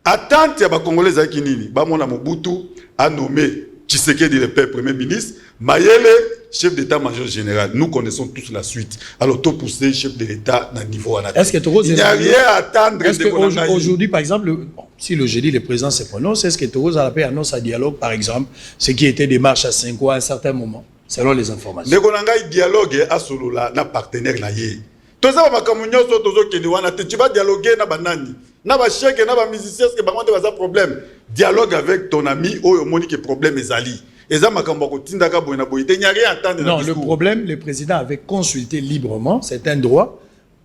Attentes ya ba congolais avec nini? Ba mona Mobutu a nommé Tshisekedi le père premier ministre, Mayele chef d'état-major général. Nous connaissons tous la suite. Alors, tout pousser chef de l'État à niveau à Est-ce que il n'y a rien à attendre. Est-ce qu'aujourd'hui, par exemple, si le jeudi, le président se prononce, est-ce que Togo a annonce un dialogue, par exemple, ce qui était des marches à 5 ans à un certain moment, selon les informations? Le dialogue à Solola, na partenaire na ye. Tout ça, tu vas dialoguer na banani. Na ba chèque, na ba musicien, parce que bango de problème. Dialogue avec ton ami, oh, monique problème est ali. Non, le problème, le président avait consulté librement, c'est un droit.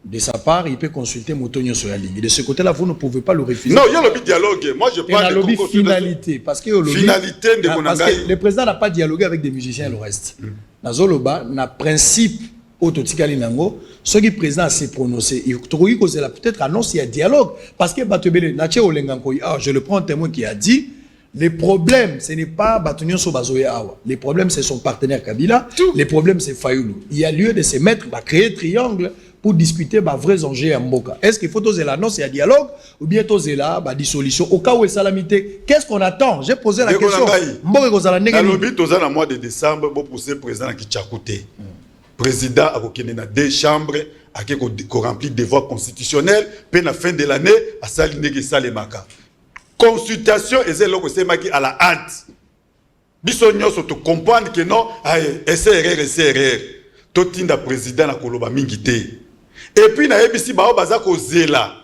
De sa part, il peut consulter Motonio sur la ligne. Et de ce côté-là, vous ne pouvez pas le refuser. Non, il y a le dialogue. Moi, je parle de finalité. Parce que le président n'a pas dialogué avec des musiciens et le reste. Nazoloba, na principe, autotikali nango, ce qui est président s'est prononcé. Il faut peut-être annoncer il y a dialogue. Parce que je le prends un témoin qui a dit. Les problèmes, ce n'est pas Batunyon Sobazoé Awa. Les problèmes, c'est son partenaire Kabila. Les problèmes, c'est Fayoulou. Il y a lieu de se mettre, créer triangle pour discuter des vrais enjeux à Mboka. Est-ce qu'il faut toser l'annonce et un dialogue ou bien toser la dissolution? Au cas où il y a salamité, qu'est-ce qu'on attend? J'ai posé la question. Dans le but, au mois de décembre, pour pousser le président qui t'a coûté. Le président a dans 2 chambres, a rempli des voies constitutionnelles, puis à la fin de l'année, à s'aligner que ça les maka. Consultation et c'est là que c'est à la hâte. Bisognos te comprendre que non, SRR. Totinda président na koloba mingite. Et puis na ebisi ba baza ko zela.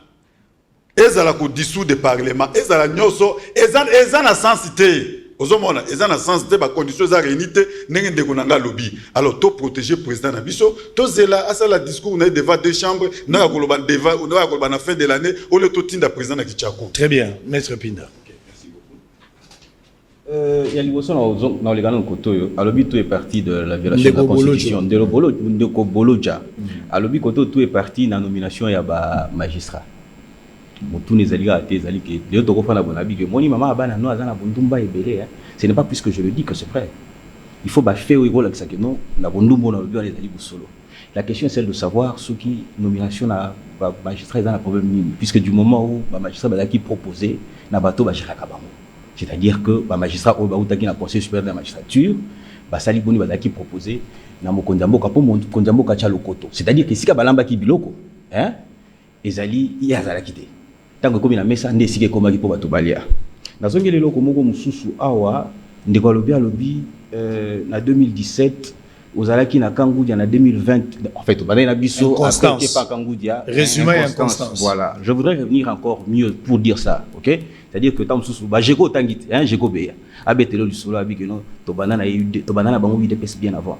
Ezala ko dissoudre le parlement, ezala nyoso, ezana sensité. Ozomona, ezana sensité ba conditions za réunité ndenge ndeko nanga lobby. Alors to protéger président na biso, to zela asa la discours na devant 2 chambres, na koloba devant, na koloba na fin de l'année, o le totinda président na Kichako. Très bien, maître Pinda. Il y a l'impression dans les grands côtés, à l'objet tout est parti de la violation de la constitution. De Koboloja. À l'objet tout est parti dans la nomination ya ba magistrat. Tous les alliés étaient alliés que les autres refont la bonne habitude. Que moni maman abana no azana bondumba ebele. Ce n'est pas plus que je le dis que c'est vrai. Il faut faire au rôle avec ça que non la bondumba na les alliés solo. La question est celle de savoir ce qui nomination na magistrat est un problème puisque du moment où ba magistrat ba qui proposé na bato ba chiraka bango. C'est-à-dire que le magistrat qui a conseil supérieur de la magistrature, Sali Boni qui proposé na Mokondambo Kapo Mokondambo Kacha Lokoto. C'est-à-dire que si Kabalamba qui biloko, hein, ezali yazala kité. Tant que comme il a mis ça, ndesike koma ki po bato balia. Na zongi lelo ko moko mususu awa ndeko lobby na 2017 ozalaki na Kangoudia na 2020 en fait au na biso Constance pas Kangoudia. Résumé inconstance. Voilà, je voudrais revenir encore mieux pour dire ça, OK? C'est-à-dire que tant sous Jeko Tangit, hein, Jeko Beya, Abetelo du Solo Abi que non, Tobanana Bango UDPS bien avant.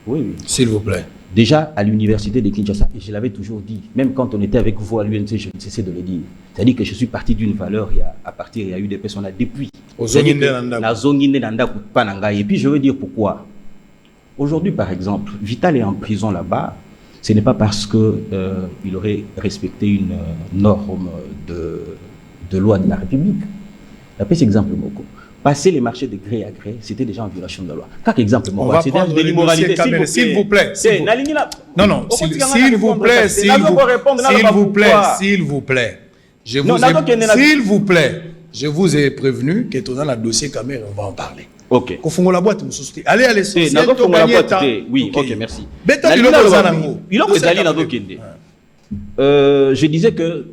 Oui. S'il vous plaît. Déjà à l'université de Kinshasa, et je l'avais toujours dit, même quand on était avec vous à l'UNC, je ne cessais de le dire. C'est-à-dire que je suis parti d'une valeur, il y a UDPS, on a depuis. Et puis je veux dire pourquoi. Aujourd'hui, par exemple, Vital est en prison là-bas. Ce n'est pas parce qu'il aurait respecté une norme de loi de la République. Après cet exemple, Moko, passer les marchés de gré à gré, c'était déjà en violation de la loi. Par exemple, Moko, c'est de l'immoralité. S'il vous plaît. Non, s'il vous plaît, s'il vous plaît. S'il vous plaît, je vous ai prévenu que tout dans le dossier caméra, on va en parler. Ok. La boîte, allez à l'essentiel. Oui, ok, merci. Je disais que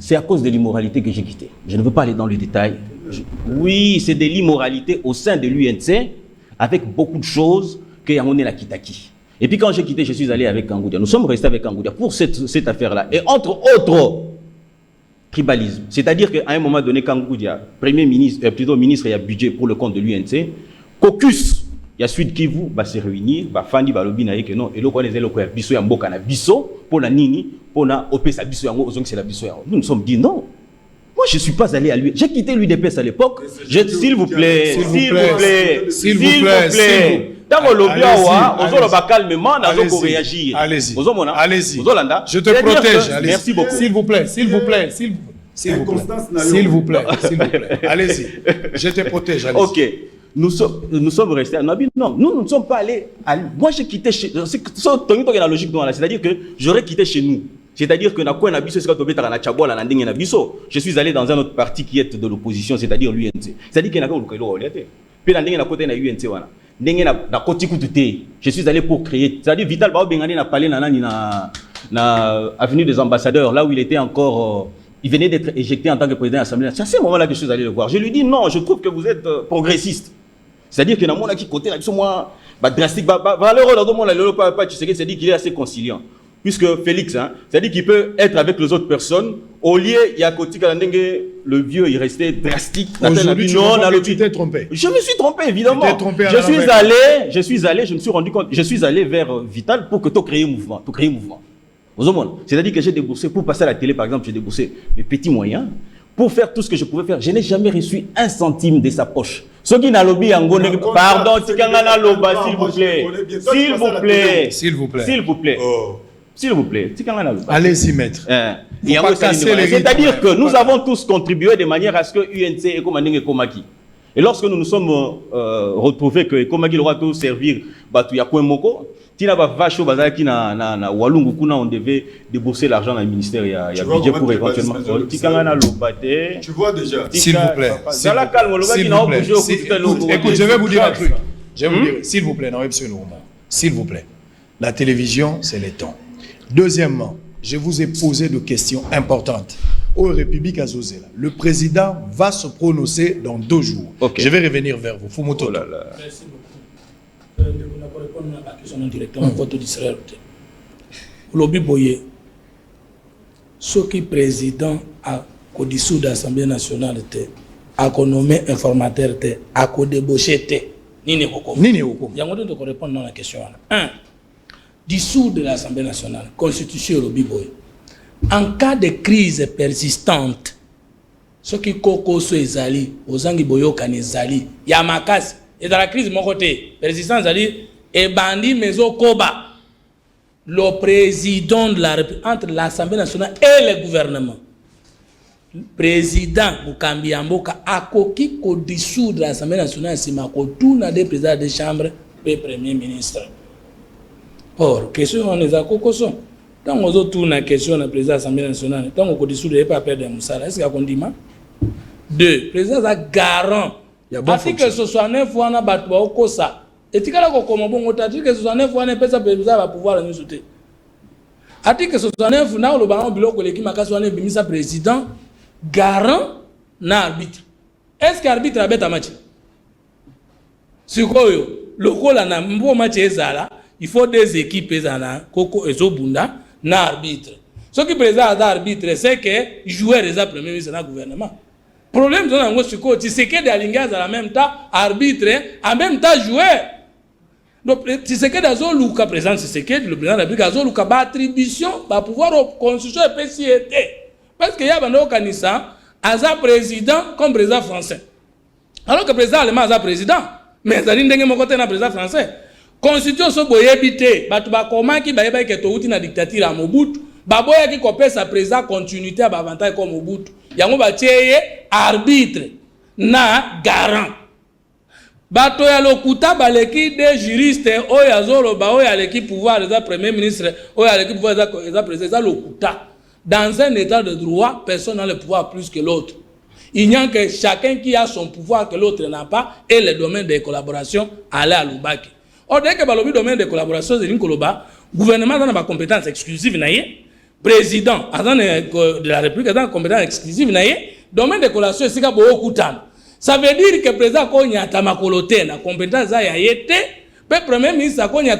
c'est à cause de l'immoralité que j'ai quitté. Je ne veux pas aller dans les détails. Oui, c'est de l'immoralité au sein de l'UNC, avec beaucoup de choses que Yamone la Kitaki. Et puis quand j'ai quitté, je suis allé avec Kangoudia. Nous sommes restés avec Kangoudia pour cette affaire-là. Et entre autres, tribalisme. C'est-à-dire qu'à un moment donné, Kangoudia, premier ministre, plutôt ministre, il y a budget pour le compte de l'UNC. Caucus, il y a Sud Kivu, va se réunir, va Fandi, va lobby, et non, et là, on est là, biso ya mboka na biso, pour la nini, pour na opé sa biso yango, c'est la biso yango. Nous nous sommes dit non. Moi, je ne suis pas allé à lui. J'ai quitté l'UDPS à l'époque. S'il vous plaît. Tant que l'objet on va calmement, on va réagir. Allez-y. Allez-y. Je te protège. Merci beaucoup. S'il vous plaît. Allez-y. Je te protège. Ok. Nous sommes restés à Nabi. Non, nous ne sommes pas allés. Moi, j'ai quitté chez. C'est la logique, c'est-à-dire que j'aurais quitté chez nous. C'est-à-dire que je suis allé dans un autre parti qui est de l'opposition, c'est-à-dire l'UNC. C'est-à-dire qu'il y a puis je suis allé pour créer. C'est-à-dire Vital Bao Bengani n'a parlé na avenue des ambassadeurs, là où il était encore. Il venait d'être éjecté en tant que président de l'Assemblée. C'est à ce moment-là que je suis allé le voir. Je lui dis non, je trouve que vous êtes progressiste. C'est-à-dire que dans mon qui côté là, moi, drastique, c'est-à-dire qu'il est assez conciliant. Puisque Félix, c'est-à-dire qu'il peut être avec les autres personnes, au lieu, il y a côté le vieux, il restait drastique. Aujourd'hui, tu t'es trompé. Je me suis trompé, évidemment. Je suis allé, je me suis rendu compte, je suis allé vers Vital pour que tu crées un mouvement. C'est-à-dire que j'ai déboursé, pour passer à la télé, par exemple, j'ai déboursé mes petits moyens. Pour faire tout ce que je pouvais faire, je n'ai jamais reçu un centime de sa poche. Ceux qui n'ont lobby en Gone, pardon, Tikangana Loba, s'il vous plaît. S'il vous plaît. S'il vous plaît. S'il vous plaît. S'il vous plaît. Allez-y, maître. C'est-à-dire que nous avons tous contribué de manière à ce que UNC et Komanding et Komaki. Et lorsque nous nous sommes retrouvés que Komaki aura tout servir, Batuya Moko, Tina Vacho Bazaki na Walungu Kuna, on devait débourser l'argent dans le ministère. Il y a budget pour éventuellement. Tu vois déjà. S'il vous plaît. Écoute, je vais vous dire un truc. S'il vous plaît, s'il vous plaît. La télévision, c'est les temps. Deuxièmement, je vous ai posé des questions importantes. Au République Azozela, le président va se prononcer dans 2 jours. Okay. Je vais revenir vers vous. Fumoto. Merci beaucoup. Je vais répondre à la question directement. Votre d'Israël. Lobby Boye, ce qui est président à Kodissou de l'Assemblée nationale, à nommé informateur, à débauché, Nini Hukum. Il y a un de répondre à la question. 1. Dissous de l'Assemblée nationale, constitution Lobby Boye. En cas de crise persistante, ce qui koko so ezali, ozangi boyoka nezali, yamakasi, et dans la crise mon côté, persistance ezali, et bandi mezo koba, le président de la République, entre l'Assemblée nationale et le gouvernement, le président Mukambi Amboka a koki ko dissous de l'Assemblée nationale, c'est ma kotuna des présidents de chambre et premier ministre. Or, question on les a kokoson. Tant qu'on a tourné la question de la présidence de l'Assemblée nationale, tant qu'on a dissoudre, il n'y a pas perdre de Moussala. Est-ce qu'il y a un condiment? 2. Le président est garant. Article 69, on a battu au Kosa. Et tu as dit que l'article 69, on a président pouvoir nous soutenir. Article 69, on a le ballon bureau que l'équipe a mis sa président garant na arbitre. Est-ce que l'arbitre a bête à match? C'est quoi? Le rôle à un bon match est là. Il faut des équipes Koko et Zobunda, na arbitre. Ce qui présente l'arbitre, c'est que joueur est le premier ministre dans le gouvernement. Le problème, c'est que Dalingaz à la même temps arbitre, en même temps joueur. Donc, c'est que dans le président, c'est que le président de la République a une attribution, va pouvoir au constitution et PCT. Parce qu'il y a un Kanissa, un président comme président français. Alors que le président allemand est président, mais il y a un président français. Constitution so boyebité batu ba koma ki ba yeba ke to uti na dictature à Mobutu baboya ki kopé sa président continuité ba avantage comme Mobutu yango ba tieye arbitre na garant bato ya lokuta baleki des juristes oya zolo ba oya leki pouvoir les premier ministre oya leki pouvoir les président lokuta dans un état de droit personne n'a le pouvoir plus que l'autre. Il n'y a que chacun qui a son pouvoir que l'autre n'a pas et le domaine de collaboration aller à Lubaki. Or, dès que le domaine de collaboration, le gouvernement a une compétence exclusive, le président de la République a une compétence exclusive, le domaine de collaboration, c'est beaucoup de temps. Ça veut dire que le président a une compétence, le premier ministre a une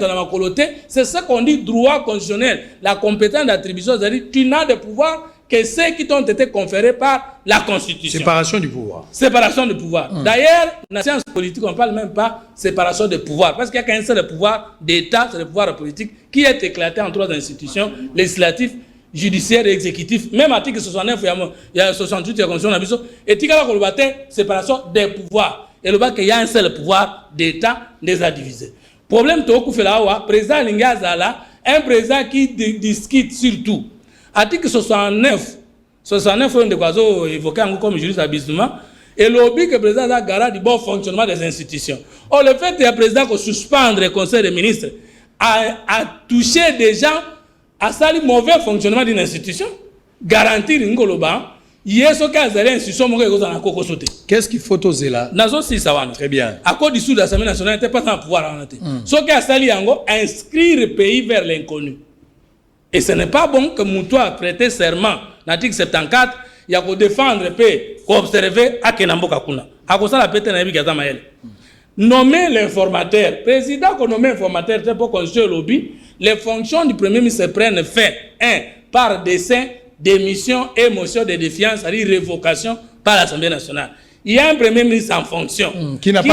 c'est ce qu'on dit droit constitutionnel. La compétence d'attribution, c'est-à-dire tu n'as de pouvoir que ceux qui t'ont été conférés par la Constitution. Séparation du pouvoir. Séparation du pouvoir. D'ailleurs, dans la science politique, on ne parle même pas de séparation de pouvoir. Parce qu'il n'y a qu'un seul pouvoir d'État, c'est le pouvoir politique, qui est éclaté en 3 institutions, législatives, judiciaires et exécutifs. Même article 69, il y a 68, il y a la Constitution. Et il y a la séparation des pouvoirs. Et le bas qu'il y a un seul pouvoir d'État, les a divisés. Problème to fait là président Lingazala, un président qui discute surtout. Article 69 de Guazo évoqué comme juriste d'habillement et lobby que le président a garant du bon fonctionnement des institutions. Or le fait que le président que suspendre le conseil des ministres a touché des gens à ça le mauvais fonctionnement d'une institution, garantir une goloba. Qu'est-ce qu'il faut oser là? Très bien. À cause du sous de l'Assemblée nationale, n'était pas en pouvoir. Ce qui a sali inscrire le pays vers l'inconnu. Et ce n'est pas bon que Moutou a prêté serment. L'article 74, il y a qu'à défendre le pays, qu'à observer à Kenambo Kakuna. À cause de la pété Nabi Gazamaël. Nommer l'informateur. Président qu'on nomme informateur, c'est pour construire le lobby. Les fonctions du Premier ministre prennent fait, par dessein, démission et motion de défiance, c'est-à-dire révocation par l'Assemblée nationale. Il y a un Premier ministre en fonction qui n'a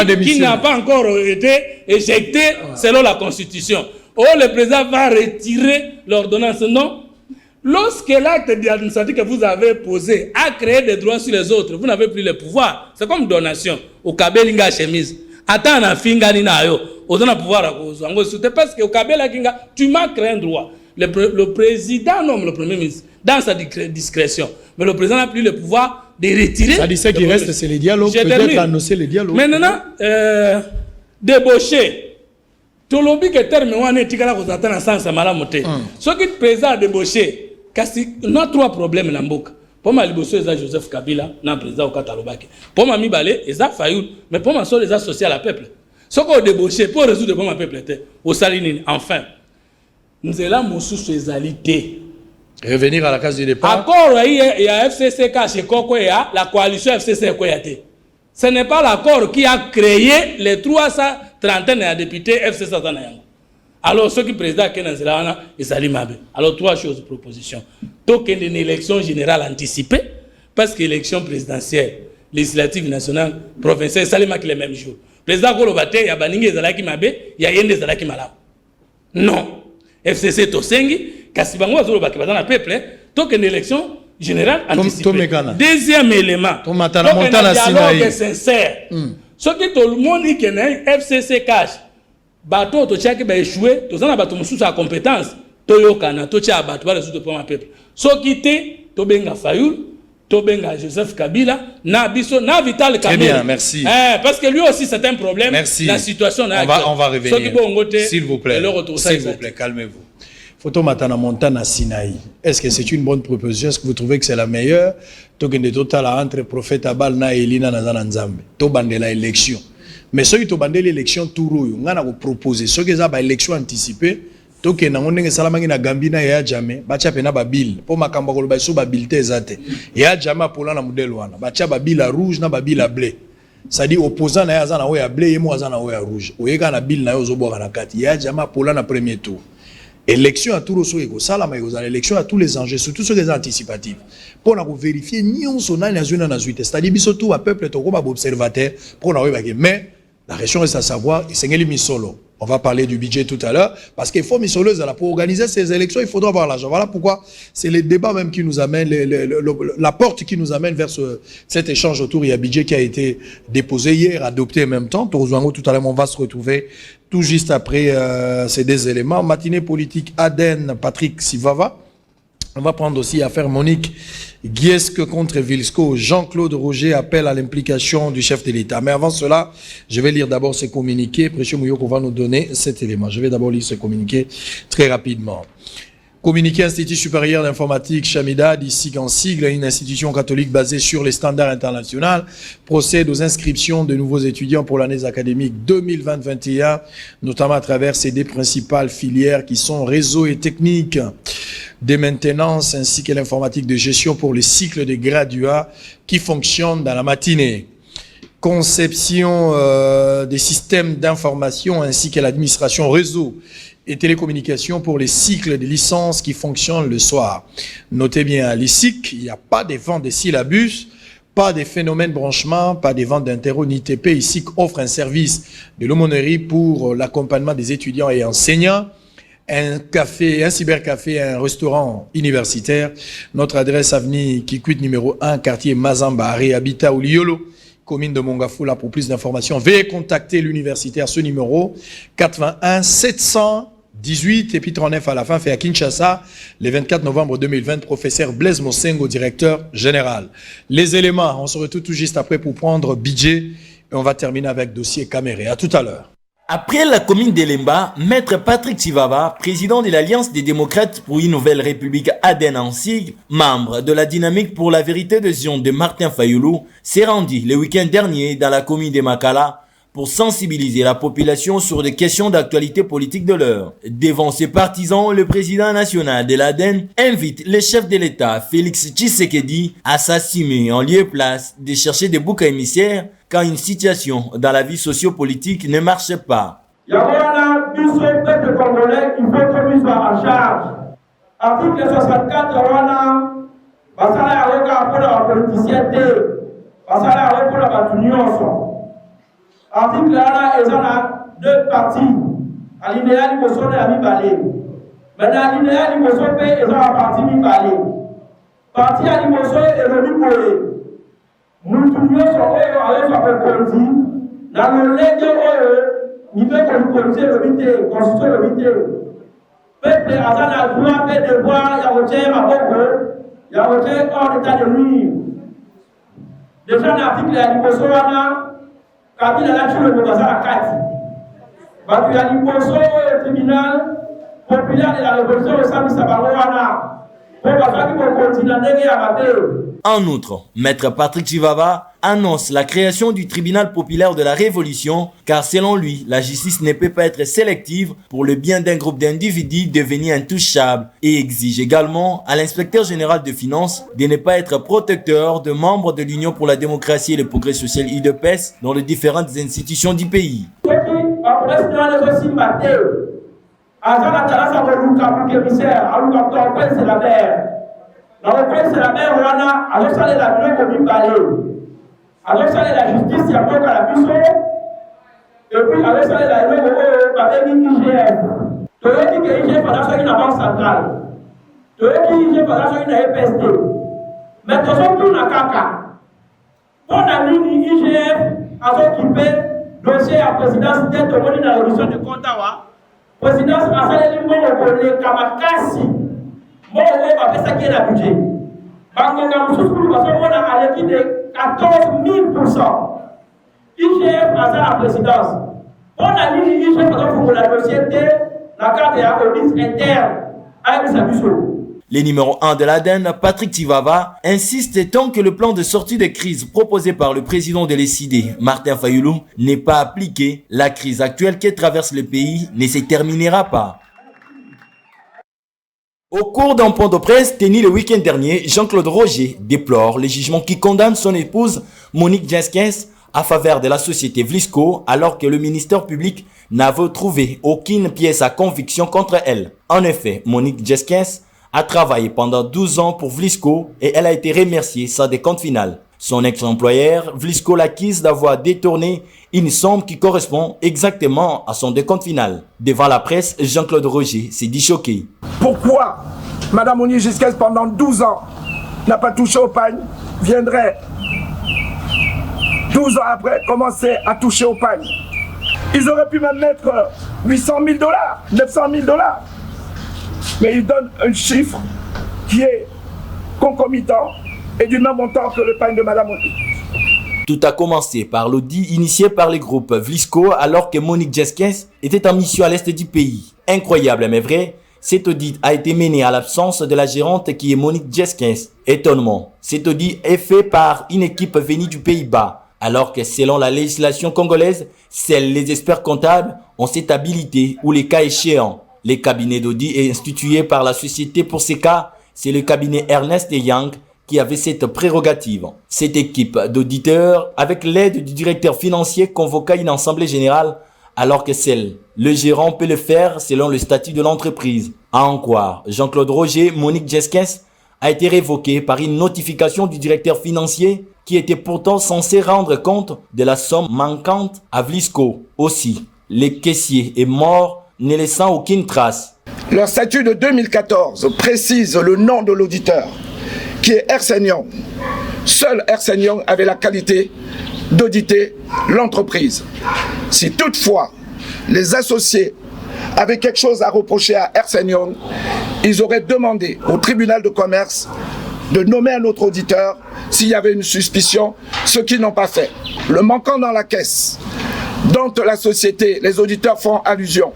pas encore été éjecté selon la Constitution. Oh, le président va retirer l'ordonnance. Non. Lorsque l'acte administratif que vous avez posé a créé des droits sur les autres, vous n'avez plus le pouvoir. C'est comme donation. Au Kabelinga chemise. Attends, na finga ni na yo. Vous avez le pouvoir à cause. Parce que au Kabelinga, tu m'as créé un droit. Le président nomme le Premier ministre dans sa discrétion. Mais le président n'a plus le pouvoir de retirer. Ça dit ce qui reste, c'est les dialogues. Peut-être annoncer les dialogues. Maintenant, débaucher. Tout le monde qui est terminé, on est tigala aux attentes à sens à malamoté. Ce qui est président débauché, on a trois problèmes dans le monde. Pour moi, le débauché, c'est Joseph Kabila, non président au Katalobaki. Pour moi, Mibale, c'est Fayoul, mais pour moi, c'est les associés à la peuple. Ce qu'on a débauché, pour résoudre le peuple, au Salinine, enfin. Nous sommes là, mon sous-spécialité. Revenir à la case du départ. Accord, il y a FCC chez Kokoya, la coalition FCC Koyate. Ce n'est pas l'accord qui a créé les 330 députés FCC Zanayango. Alors, ceux qui président Kenanzelana et Salim Abe. Alors, trois choses, propositions. Token d'une élection générale anticipée, parce que l'élection présidentielle, législative nationale, provinciale, Salim Abe les mêmes jours. Président Kolobate, il y a Baningue Zalaki Mabe, il y a Yende Zalaki Malam. Non. FCC Tosengi, Kasibango Azolo Baki dans le peuple, token élection générale anticipée. Deuxième élément, un dialogue sincère. Ce que tout le monde dit que FCC cache, bateau to tchaki ba échoué, to zana bateau sous sa compétence, to yokana, to tcha bateau ba résoudre pour un peuple. Ce qui était, to benga Fayoul, to benga Joseph Kabila, na biso, na Vital Kamel. Très bien, merci. Parce que lui aussi c'est un problème. Merci. La situation on va revenir. S'il vous plaît. S'il vous plaît, calmez-vous. Photo Matana Montana Sinaï. Est-ce que c'est une bonne proposition? Est-ce que vous trouvez que c'est la meilleure? Tokende total entre prophète Abal na Elina na Zanzambe. To bande la élection. Mais ceux qui to bande l'élection touro yo ngana ko proposer ceux qui za ba élection anticipée tokende ngondenge salama na Gambina ya jamais bacha pena ba bill po makamba ko ba so ba bill te zate. Ya jamais pour na modèle wana. Bacha ba bill rouge na ba bill bleu. Ça dit opposant na ya za na oya bleu yemo za na oya rouge. Oyeka na bill na yo zo boka na kati. Ya jamais pour na premier tour. Élection à tout le monde, ça la maïosa, l'élection à tous les enjeux, surtout ceux qui sont anticipatifs. Pour vérifier, ni on s'en a c'est-à-dire surtout à peuple comme observateur pour mais la région reste à savoir, et c'est Misolo. On va parler du budget tout à l'heure, parce qu'il faut Misolo, pour organiser ces élections, il faudra avoir l'argent. Voilà pourquoi c'est les débats même qui nous amènent, la porte qui nous amène vers cet échange autour. Il y a un budget qui a été déposé hier, adopté en même temps. Tout à l'heure, on va se retrouver tout juste après ces deux éléments. Matinée politique Aden, Patrick Sivava. On va prendre aussi affaire Monique Guiesque contre Vilsco. Jean-Claude Roger appelle à l'implication du chef de l'État. Mais avant cela, je vais lire d'abord ce communiqué. Précieux Mouyoko va nous donner cet élément. Je vais d'abord lire ce communiqué très rapidement. Communiqué Institut supérieur d'informatique Chamida, d'ici qu'en sigle, une institution catholique basée sur les standards internationaux, procède aux inscriptions de nouveaux étudiants pour l'année académique 2020-2021, notamment à travers ces deux principales filières qui sont réseau et technique, des maintenances ainsi que l'informatique de gestion pour les cycles de graduats qui fonctionnent dans la matinée. Conception des systèmes d'information ainsi que l'administration réseau et télécommunications pour les cycles de licences qui fonctionnent le soir. Notez bien, à l'ISIC, il n'y a pas de vente de syllabus, pas de phénomène branchement, pas de vente d'interro ni TP. ISIC offre un service de l'aumônerie pour l'accompagnement des étudiants et enseignants, un café, un cybercafé, un restaurant universitaire. Notre adresse avenue Kikwit numéro 1, quartier Mazamba, Habitat ou Liolo. commune de Mongafula. Pour plus d'informations, veuillez contacter l'université à ce numéro 81 718 et puis 39 à la fin, fait à Kinshasa, le 24 novembre 2020, professeur Blaise Mosengo, directeur général. Les éléments, on se retrouve tout juste après pour prendre budget et on va terminer avec dossier Caméré. À tout à l'heure. Après la commune d'Elemba, Maître Patrick Chivava, président de l'Alliance des démocrates pour une nouvelle république ADN en sigle, membre de la dynamique pour la vérité de Zion de Martin Fayoulou, s'est rendu le week-end dernier dans la commune de Makala pour sensibiliser la population sur des questions d'actualité politique de l'heure. Devant ses partisans, le président national de l'ADN invite le chef de l'État, Félix Tshisekedi, à s'assumer en lieu et place de chercher des boucs émissaires quand une situation dans la vie socio-politique ne marche pas. Yawala, du peuple congolais, il faut que nous soyons en charge. Article 64, Rwanda, basala ya roka pour la politicien T, basala ya roka pour la union. Article là, ils ont deux parties. Alinéa du Kosovo et la mi-balé. Maintenant, alinéa du Kosovo, ils ont la partie mi-balé. Partie à l'Imoso et le mi-bolé. Nous tous nous sommes avec la conduit. Dans le légué, nous devons conduire le mité, constituer le mité. Peuple a le droit de voir, il y a retenu à Boko, il y a retenu hors d'état de nuire. Déjà, l'article à l'Imoso, Kabila l'a tué le Bokasa à Kati. Parce qu'il y a l'imposo au tribunal populaire de la révolution au Sami Sabarouana. En outre, Maître Patrick Chivava annonce la création du tribunal populaire de la Révolution car selon lui, la justice ne peut pas être sélective pour le bien d'un groupe d'individus devenus intouchables et exige également à l'inspecteur général de finances de ne pas être protecteur de membres de l'Union pour la démocratie et le progrès social UDPS dans les différentes institutions du pays. Azala Talasa Voluka pour commissaire, Aluka Torpel c'est la mer. Dans le coin c'est la mer, Rwanda, alors ça la bureau comme il parlait. Alors ça la justice, il y a pas qu'à la puce. Et puis alors ça la bureau comme IGF. Tu veux dire que IGF pendant ça une banque centrale. Tu veux dire que IGF pendant ça une EPSD. Mais tu sais tout na kaka. On a mis IGF à s'occuper dossier à présidence d'être au monde de la révolution de Kontawa. Présidence Assalé Mongolé Kamakasi, Mongolé va faire ça qui est la budget. Bangonga Moussou, parce qu'on a à l'équipe de 14 000%. IGF a la présidence. On a mis IGF pour la société, la carte est à l'audit interne avec sa mission. Le numéro 1 de l'ADN, Patrick Chivava, insiste tant que le plan de sortie de crise proposé par le président de l'ECD, Martin Fayoulou, n'est pas appliqué, la crise actuelle qui traverse le pays ne se terminera pas. Au cours d'un point de presse tenu le week-end dernier, Jean-Claude Roger déplore le jugement qui condamne son épouse Monique Jeskens à faveur de la société Vlisco alors que le ministère public n'avait trouvé aucune pièce à conviction contre elle. En effet, Monique Jeskens a travaillé pendant 12 ans pour Vlisco et elle a été remerciée sans décompte final. Son ex-employeur, Vlisco, l'accuse d'avoir détourné une somme qui correspond exactement à son décompte final. Devant la presse, Jean-Claude Roger s'est dit choqué. Pourquoi Madame Monique Jeskens, pendant 12 ans, n'a pas touché au pagne, viendrait 12 ans après commencer à toucher au pagne? Ils auraient pu même mettre 800 000 $, 900 000 $. Mais il donne un chiffre qui est concomitant et du même montant que le pain de Madame Monique. Tout a commencé par l'audit initié par les groupes Vlisco alors que Monique Jeskens était en mission à l'est du pays. Incroyable mais vrai, cet audit a été mené à l'absence de la gérante qui est Monique Jeskens. Étonnement, cet audit est fait par une équipe venue du Pays-Bas alors que selon la législation congolaise, seuls les experts comptables ont cette habilité ou les cas échéants. Le cabinet d'audit est institué par la société pour ces cas, c'est le cabinet Ernst & Young qui avait cette prérogative. Cette équipe d'auditeurs, avec l'aide du directeur financier, convoqua une assemblée générale, alors que le gérant peut le faire selon le statut de l'entreprise. À en croire, Jean-Claude Roger, Monique Jeskens a été révoqué par une notification du directeur financier qui était pourtant censé rendre compte de la somme manquante à Vlisco. Aussi, le caissier est mort, ne laissant aucune trace. Leur statut de 2014 précise le nom de l'auditeur, qui est Ernst & Young. Seul Ernst & Young avait la qualité d'auditer l'entreprise. Si toutefois les associés avaient quelque chose à reprocher à Ernst & Young, ils auraient demandé au tribunal de commerce de nommer un autre auditeur s'il y avait une suspicion, ce qu'ils n'ont pas fait. Le manquant dans la caisse, dont la société, les auditeurs font allusion,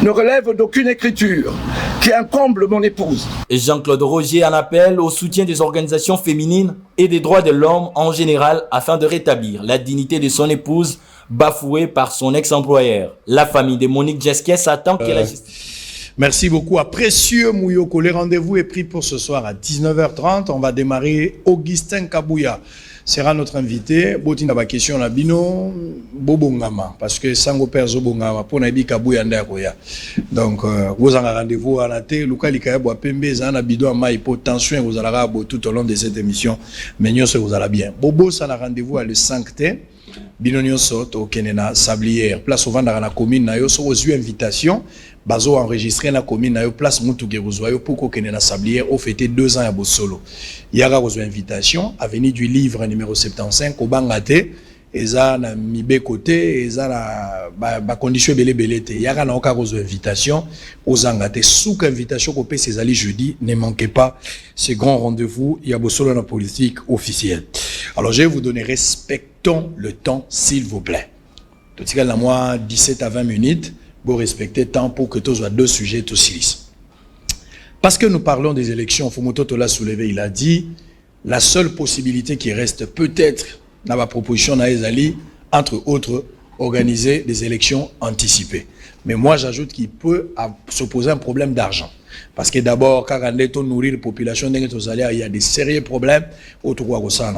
ne relève d'aucune écriture qui incombe mon épouse. Jean-Claude Rogier en appelle au soutien des organisations féminines et des droits de l'homme en général afin de rétablir la dignité de son épouse bafouée par son ex-employeur. La famille de Monique Jesquet s'attend qu'elle agisse. Merci beaucoup à Précieux Mouyoko. Le rendez-vous est pris pour ce soir à 19h30. On va démarrer. Augustin Kabouya sera notre invité. Botina ba question na bino bobongama parce que sango perzo bongama pona bi Kabouya ndakoya. Donc vous en rendez-vous à la télé Luka Likaya bo pembe za na bidon ma hypotension vous allez bo tout au long de cette émission. Mais nyonso vous allez bien. Bobo ça na rendez-vous à le 5t. Bino nyonso to kenena Sablière. Place au vendre na commune na yo so reçu invitation. Bazo enregistré na commune na yo place Mutuge Rozoyo pour ko kenena Sablière au fêter 2 ans à Bosolo. Yara reçu invitation avenue du livre numéro 75 au Bangate eza na mibe côté eza na ba condition belé te yara na oka reçu invitation aux Angate sous invitation ko pese ezali jeudi ne manquez pas ce grand rendez-vous ya Bosolo na politique officielle. Alors je vais vous donner respectons le temps s'il vous plaît. Tout ce la moi 17 à 20 minutes. Pour respecter le temps pour que tous soient 2 sujets aussi lisses. Parce que nous parlons des élections, Fumoto l'a soulevé, il a dit la seule possibilité qui reste peut-être dans ma proposition d'Aezali, entre autres, organiser des élections anticipées. Mais moi j'ajoute qu'il peut se poser un problème d'argent. Parce que d'abord, quand on nourrit la population, il y a des sérieux problèmes autour de ça.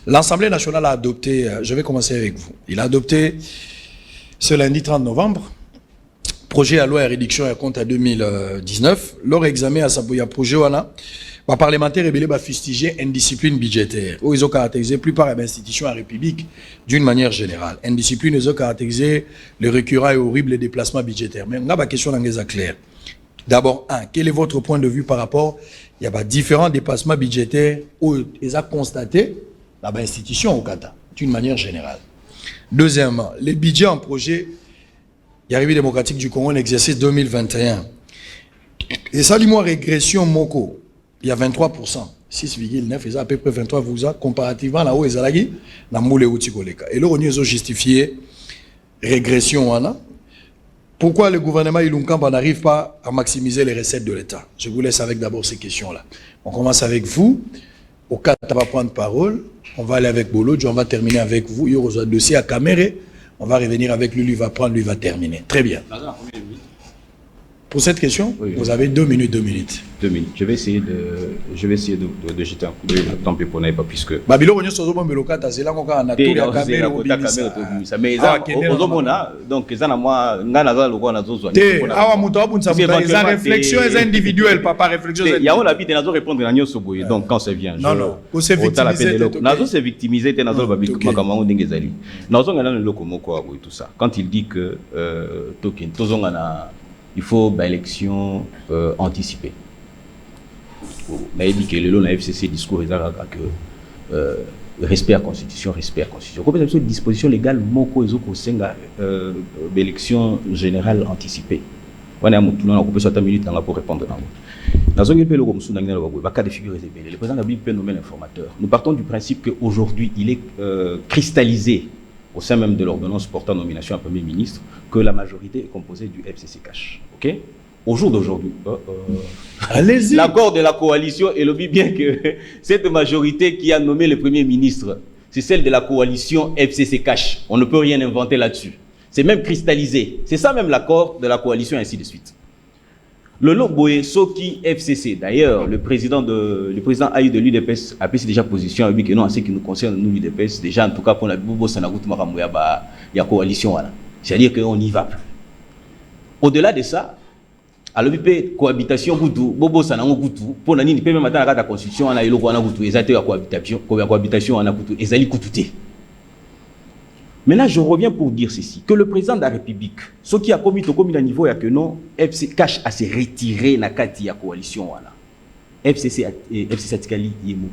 L'Assemblée nationale a adopté, je vais commencer avec vous, il a adopté ce lundi 30 novembre, projet à loi et réduction à compte à 2019, leur examen à Saboya projet wana, les parlementaires rebellés va fustiger indiscipline budgétaire. Où ils ont caractérisé plupart des institutions à la République d'une manière générale. Indiscipline, ils ont caractérisé le récurrent et horrible déplacement budgétaire. Mais on a une question dans les clairs. D'abord, quel est votre point de vue par rapport, il y a différents déplacements budgétaires où ils ont constaté dans l'institution au Qatar, d'une manière générale. Deuxièmement, les budgets en projet y arrivé démocratique du Congo en exercice 2021. Et ça, dis-moi, régression Moko, il y a 23%, 6,9, et ça à peu près 23%, comparativement à où ils allaient, dans Moule Outikoleka. Et là, on a justifié régression. Pourquoi le gouvernement Ilunkampa n'arrive pas à maximiser les recettes de l'État? Je vous laisse avec d'abord ces questions-là. On commence avec vous. Au cas où tu vas prendre parole, on va aller avec Bolo, on va terminer avec vous. Il y aura un dossier à Caméré. On va revenir avec lui, lui va prendre, lui va terminer. Très bien. Pour cette question, oui, vous avez 2 minutes, 2 minutes. 2 minutes. Je vais essayer de jeter un coup d'œil tant pis pour pas puisque. Babilo on est au Meloka, c'est là qu'on a un tour à Caméré. Mais donc ils ont moi ngana le na zozo. Awa muto abunza muta eza réflexion eza individuelle pas réflexion. Il y a on habite nazo répondre na nyoso boye. Donc quand ça vient. Non, pour se victimiser. Nazo se victimiser te nazo babilo makamamo ndengezali. Nazo ngana le lokomoko wa tout ça. Quand il dit que token tozonga na il faut une élection anticipée. On a dit que le long de la FCC discours est que respect à la Constitution, respect à la Constitution. Combien de dispositions légales moko ezoko senga élection générale anticipée. On a coupé 60 minutes pour répondre. Dans le cas de figure, le président Nabi peut nommer l'informateur. Nous partons du principe qu'aujourd'hui, il est cristallisé au sein même de l'ordonnance portant nomination à Premier ministre, que la majorité est composée du FCC Cash. Ok? Au jour d'aujourd'hui, l'accord de la coalition est le bien que cette majorité qui a nommé le Premier ministre, c'est celle de la coalition FCC Cash. On ne peut rien inventer là-dessus. C'est même cristallisé. C'est ça même l'accord de la coalition, ainsi de suite. Le Loboé Soki FCC, d'ailleurs, le président Aïe de l'UDPS a pris déjà position avec que non, en ce qui nous concerne, nous l'UDPS, déjà en tout cas pour la Bobo Sanagout Maramouya, il y a coalition. C'est-à-dire qu'on n'y va plus. Au-delà de ça, à l'OBP, cohabitation Goutou, Bobo Sanango Goutou, pour la Nini, même matin à la Constitution, on a eu le Goutou, ils étaient à cohabitation, on a Goutou, ils allaient Goutouté. Maintenant, je reviens pour dire ceci, que le président de la République, ce qui a commis au niveau, il y a que non, FC Cash a se retiré dans la coalition. FCC Atikali Yemoko.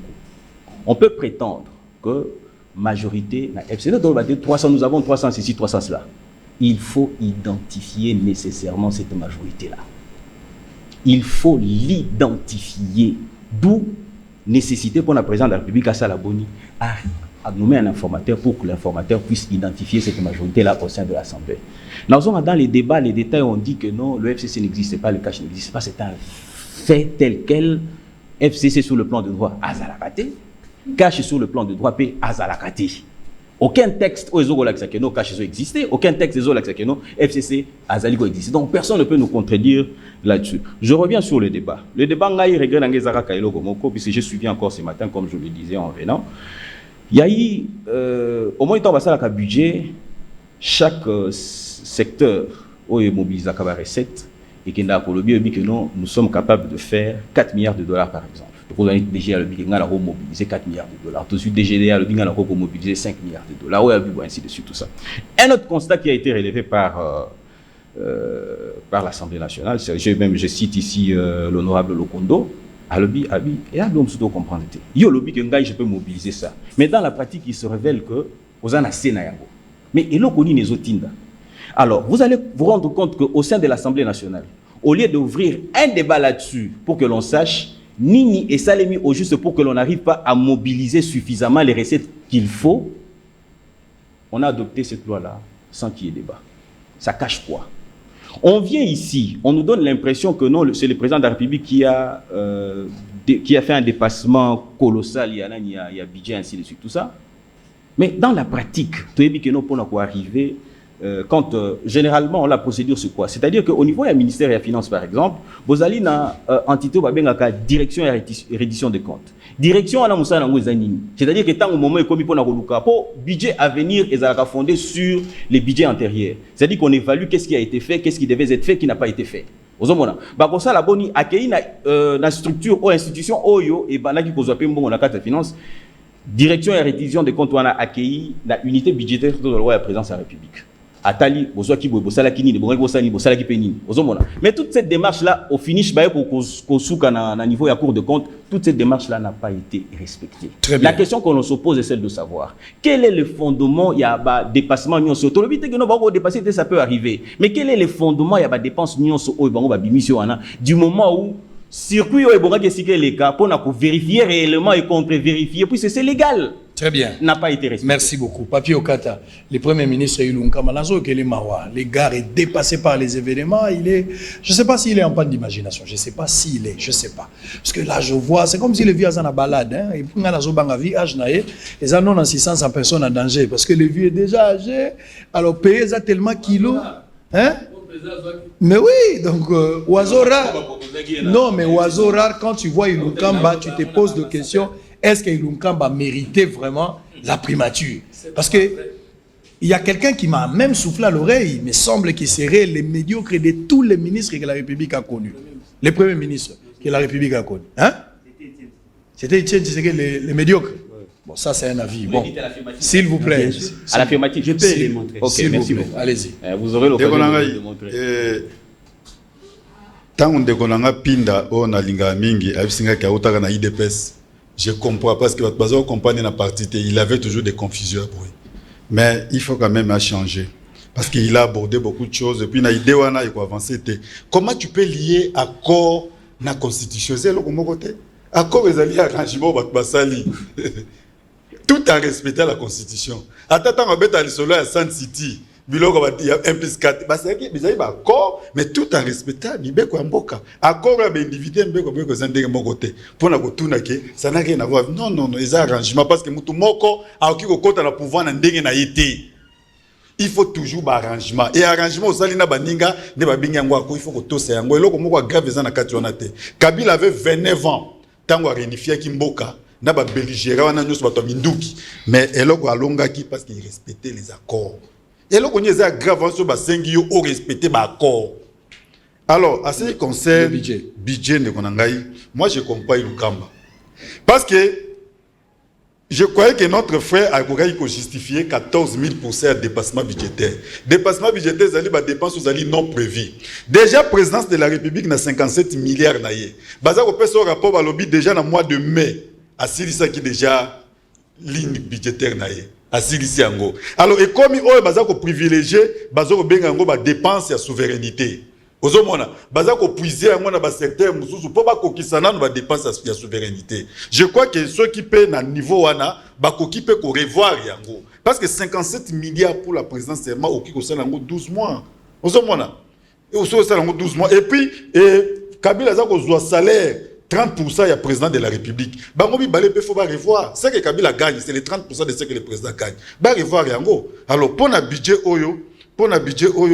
On peut prétendre que majorité na FCC. Nous 300, nous avons 300 ceci, 300 cela. Il faut identifier nécessairement cette majorité-là. Il faut l'identifier. D'où nécessité pour la présidente de la République, Assa Laboni, à nommer un informateur pour que l'informateur puisse identifier cette majorité-là au sein de l'Assemblée. Dans les débats, les détails, on dit que non, le FCC n'existe pas, le cash n'existe pas. C'est un fait tel quel. FCC sur le plan de droit, Azalakate. Cash sur le plan de droit, P, Azalakate. Aucun texte aux Ezogolaxakeno, cash existait. Aucun texte des Ezogolaxakeno, FCC, Azaliko existait. Donc personne ne peut nous contredire là-dessus. Je reviens sur le débat. Le débat, Ngaï regrette Angezara Kailo Gomoko, puisque j'ai suivi encore ce matin, comme je le disais en venant. Il y a eu, au moins, il y a un budget, chaque secteur où il mobilise la recette, et qu'il y a que nous sommes capables de faire 4 milliards de dollars par exemple. Donc, DGA a mobilisé 4 milliards de dollars. Tout de suite, DGDA a mobilisé 5 milliards de dollars. Ainsi de suite, tout ça. Un autre constat qui a été relevé par l'Assemblée nationale, je cite ici l'honorable Lokondo, Alobi, et Alobi, on comprendre. Yo lobby que je peux mobiliser ça. Mais dans la pratique, il se révèle que aux Anasénayango. Mais il a connu les autres. Alors, vous allez vous rendre compte qu'au sein de l'Assemblée nationale, au lieu d'ouvrir un débat là-dessus pour que l'on sache, Nini et Salemi au juste pour que l'on n'arrive pas à mobiliser suffisamment les recettes qu'il faut, on a adopté cette loi-là sans qu'il y ait débat. Ça cache quoi? On vient ici, on nous donne l'impression que non, c'est le président de la République qui a fait un dépassement colossal, il y a budget, ainsi de suite, tout ça. Mais dans la pratique, tu as dit que non, pour arriver, généralement, la procédure, c'est quoi? C'est-à-dire qu'au niveau du ministère des Finances, par exemple, vous allez dans l'entité direction et reddition des comptes. Direction à la Moussa Nangozanini. C'est-à-dire que tant au moment où il y a un budget à venir, ils sont fondés sur les budgets antérieurs. C'est-à-dire qu'on évalue qu'est-ce qui a été fait, qu'est-ce qui devait être fait, qui n'a pas été fait. Vous avez vu ça, la bonne accueilli dans structure ou institution Oyo et banaki kozwape mbongo na carte de finance. Direction et reddition des comptes, on a accueilli la unité budgétaire de la loi et la présidence de la République. Atali, mais toute cette démarche-là, au finish, au niveau de la Cour de compte, toute cette démarche-là n'a pas été respectée. La question qu'on se pose est celle de savoir quel est le fondement, il y a un dépassement, ça peut arriver, mais quel est le fondement, il y a des dépenses du moment où circuit les cas pour vérifier réellement et contre-vérifier, puis c'est légal. Très bien. N'a pas été respecté. Merci beaucoup. Papi Okata, le Premier ministre Ilunga Malazo, qui est Mawa. L'égard est dépassé par les événements. Je ne sais pas s'il est en panne d'imagination. Je ne sais pas s'il est. Je ne sais pas. Parce que là, je vois, c'est comme si le vieux est en balade. Et puis, on a les années en 600 personnes en danger. Parce que le vieux est déjà âgé. Alors, payer ça tellement kilos. Hein? Mais oui, donc, oiseau rare. Non, mais oiseau rare, quand tu vois Ilunkamba, tu te poses des questions. Est-ce qu'Ilunkamba méritait vraiment la primature? Parce que il y a quelqu'un qui m'a même soufflé à l'oreille, il me semble qu'il serait le médiocre de tous les ministres que la République a connus. Les premiers ministres que la République a connus. Hein? C'était Etienne Tshisekedi, les médiocres. Bon, ça c'est un avis. Bon, s'il vous plaît. À l'affirmative, je peux les montrer. Ok, merci beaucoup. Allez-y. Vous aurez l'occasion de démontrer. Tant on déconne pinda on a linga mingi abisinga ka utaka na IDPS. Je comprends parce que votre base compagnie na partie il avait toujours des confusions oui. Mais il faut quand même changer parce qu'il a abordé beaucoup de choses et puis na idée wana il faut avancer. Comment tu peux lier accord na constitution c'est le comment côté accord les alliés arrangement bat basali tout en respectant la constitution. Attends on beta le solo à Sun City. Biloko bati ya 1+4 parce que bizai ba accord mais tout en respectant libeko mboka accord ba individu mbeko mbeko zandenge mokote pona kotuna ke ça n'a rien à voir non les arrangements parce que mutu moko aoki kokota na pouvoir na ndenge na yete il faut toujours ba arrangement et arrangement osali na baninga de ba binga ngwa ko il faut kotosa yango eloko moko grave za na kati wana te. Kabila avait 29 ans tango réunifier ki mboka na ba belligérant wana nyoso bato minduki mais eloko alongaki parce qu'il respectait les accords. Et là, on est grave sur le sengi au respecter l'accord. Alors, à ce qui concerne le budget de Konangaï, moi je comprends Ilukamba. Parce que je croyais que notre frère a justifié 14 000% de dépassement budgétaire. Dépassement budgétaire, c'est des dépenses non prévues. Déjà, présidence de la République n'a 57 milliards. Baza ko pesa rapport à lobby déjà dans le mois de mai. À Silisa qui déjà ligne budgétaire naie asilisi yango. Alors et comme oyo bazako privilégier bazako benga yango ba dépense ya souveraineté. Ozomona bazako puiser yango na ba secteur mususu po ba kokisana na ba dépense ya souveraineté. Je crois que ceux qui paient na niveau wana ba kokipe ko revoir yango parce que 57 milliards pour la présidence seulement au kiko sala yango 12 mois. Ozomona et au sala yango 12 mois et puis Kabila zako zo salaire 30% ya président de la République. Bangobi balé pe faut ba revoir. Ce que Kabila gagne, c'est les 30% de ce que le président gagne. Ba revoir yango. Alors pour na budget oyo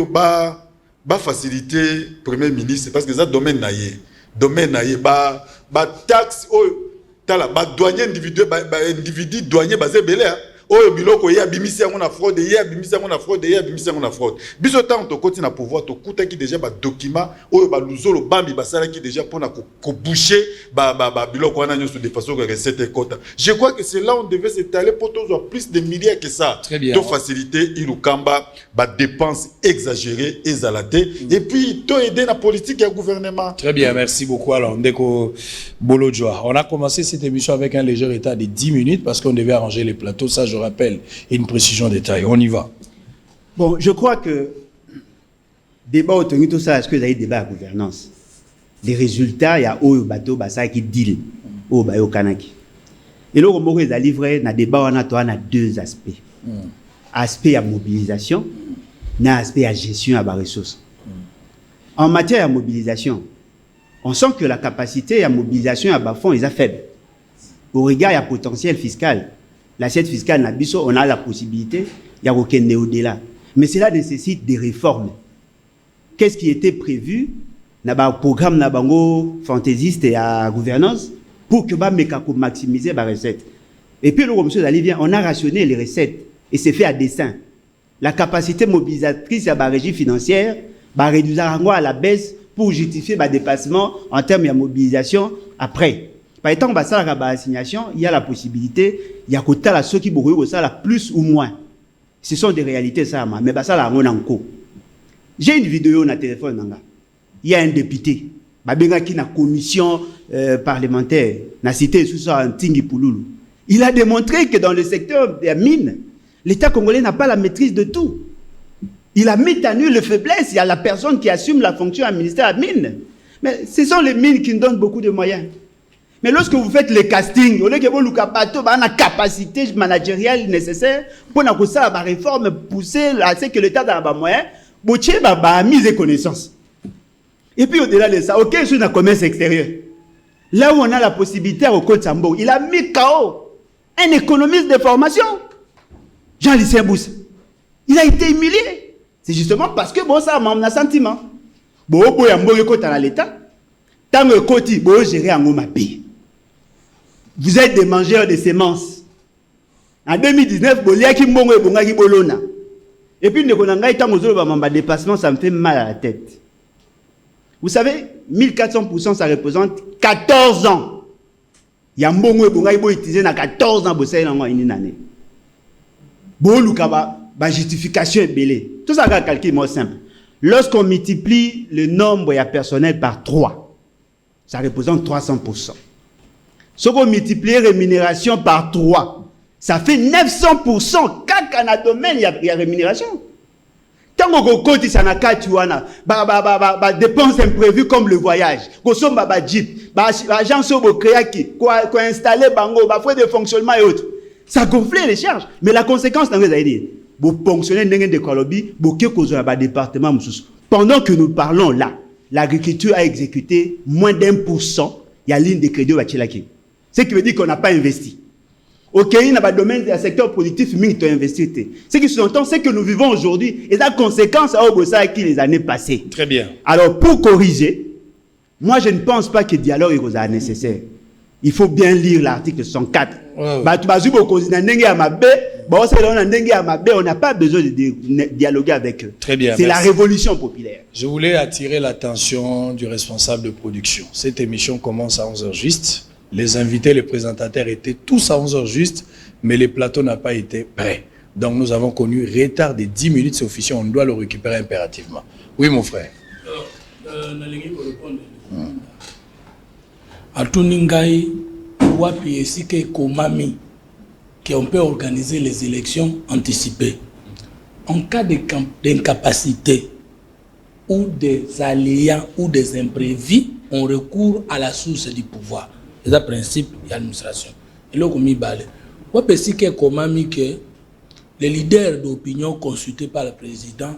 ba faciliter premier ministre parce que ça domaine naie ba taxe oyo tala ba douanier individuel ba individu douanier basé belé oyo biloko ya bimisi yango na fraude ya bimisi yango na fraude biso tant to koti na pouvoir to kuta ki déjà ba document oyo ba luzolo bambi basala ki déjà pour na ko boucher ba biloko wana nyoso de façon que recette quota. Je crois que c'est là on devait s'étaler pour toujours plus de milliards que ça. To faciliter ilukamba ba dépenses exagérées et zalatées et puis to aider la politique et le gouvernement. Très bien, merci beaucoup. Alors Ndeko Bolodjoa, on a commencé cette émission avec un léger état de 10 minutes parce qu'on devait arranger les plateaux, ça je rappelle, une précision détail. On y va. Bon, je crois que débat au tout ça, est-ce que vous avez débat à gouvernance? Les résultats, il y a au bateau, ça qui deal au bateau Kanaki. Et là, on a livré dans débat, on a deux aspects. Aspect à mobilisation, et aspect à gestion à la ressource. En matière de mobilisation, on sent que la capacité à mobilisation à bas fonds est faible. Au regard du potentiel fiscal, l'assiette fiscale, on a la possibilité, il y a aucun au-delà. Mais cela nécessite des réformes. Qu'est-ce qui était prévu dans le programme fantaisiste et à gouvernance pour que maximiser la recette? Et puis, on a rationné les recettes et c'est fait à dessein. La capacité mobilisatrice à la régie financière va réduire à la baisse pour justifier le dépassement en termes de mobilisation après. Par exemple, à la assignation, il y a la possibilité, il y a ceux qui la plus ou moins. Ce sont des réalités, ça, mais ça, là, on a encore. J'ai une vidéo dans le téléphone. Il y a un député, qui na commission parlementaire, na cité sous ça Ntingi Pouloulou. Il a démontré que dans le secteur des mines, l'État congolais n'a pas la maîtrise de tout. Il a mis à nu les faiblesses. Il y a la personne qui assume la fonction à ministère de mines. Mais ce sont les mines qui nous donnent beaucoup de moyens. Mais lorsque vous faites les castings, au lieu que vous avez la capacité managériale nécessaire pour la réforme pousser à ce que l'État a des moyens, vous avez mis des connaissances. Et puis au-delà de ça, ok, je suis dans le commerce extérieur. Là où on a la possibilité au Côte Sambo, il a mis KO un économiste de formation, Jean-Lucien Boussa. Il a été humilié. C'est justement parce que bon, ça m'a un sentiment. Bon, il y a un côté dans l'État. Tant que côté, bon, gérer un homme pays. Vous êtes des mangeurs de semences. En 2019, et puis, dépassement, ça me fait mal à la tête. Vous savez, 1400%, ça représente 14 ans. Il y a un bon utilisé dans 14 ans, c'est une année. Bon, la justification est belle. Tout ça, c'est un calcul simple. Lorsqu'on multiplie le nombre de personnel par 3, ça représente 300%. Si on multiplie la rémunération par 3, ça fait 900%. Quand dans le domaine, il y a rémunération. Tant qu'on compte, ça n'a qu'à dépenses imprévues comme le voyage. Qu'on soit jeep, agent sobo créaki, qu'on installer bango, frais de fonctionnement et autres. Ça gonfle les charges. Mais la conséquence, c'est que vous ponctionnez de Kolobi, vous avez un département. Pendant que nous parlons là, l'agriculture a exécuté moins d'1%. Il y a ligne de crédit au Bachilaki. Ce qui veut dire qu'on n'a pas investi. Ok, il y a un domaine du secteur productif, mais il a investi. Ce qui sous-entend, c'est que nous vivons aujourd'hui et la conséquence à Ogosa qui les années passées. Très bien. Alors, pour corriger, moi, je ne pense pas que le dialogue est nécessaire. Il faut bien lire l'article 104. On n'a pas besoin de dialoguer avec eux. Très bien. C'est la révolution populaire. Je voulais attirer l'attention du responsable de production. Cette émission commence à 11h juste. Les invités, les présentateurs étaient tous à 11h juste, mais le plateau n'a pas été prêt. Donc nous avons connu retard de 10 minutes, c'est officiel, on doit le récupérer impérativement. Oui, mon frère. Atuningai wapi esike komami qu'on peut organiser les élections anticipées. En cas d'incapacité ou des aléas ou des imprévus, on recourt à la source du pouvoir. C'est un principe de l'administration. Et là, comme il balait. On peut dire que les leaders d'opinion consultés par le président,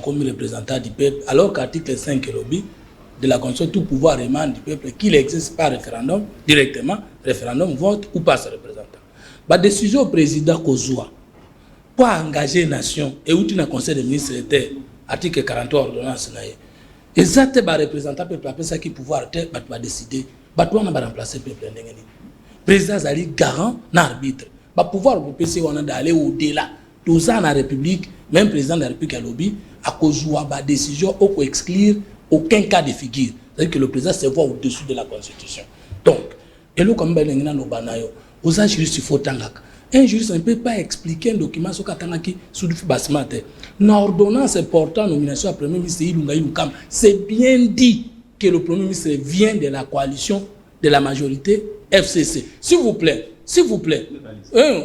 comme représentant du peuple, alors qu'article 5 lobby de la Constitution, tout pouvoir émane du peuple, qu'il existe par référendum, directement, référendum, vote ou par ses représentants. La décision au président Kozua pour engager la nation et où le conseil des ministres était article 43 ordonnance exactement les représentants peuple après ça qui pouvoir va décider va remplacer le peuple. Le président Zali garant l'arbitre va pouvoir d'aller au-delà tout ça dans la République, même président de la République à lobby à Kozua ba décision ou exclure aucun cas de figure, c'est-à-dire que le président se voit au-dessus de la Constitution. Donc et là comme ben ngina no banayo aux juristes il faut tangaka. Un juriste ne peut pas expliquer un document sur Katangaki sous le basement. L'ordonnance portant nomination à Premier ministre Ilunga Ilukam, c'est bien dit que le Premier ministre vient de la coalition de la majorité FCC. S'il vous plaît.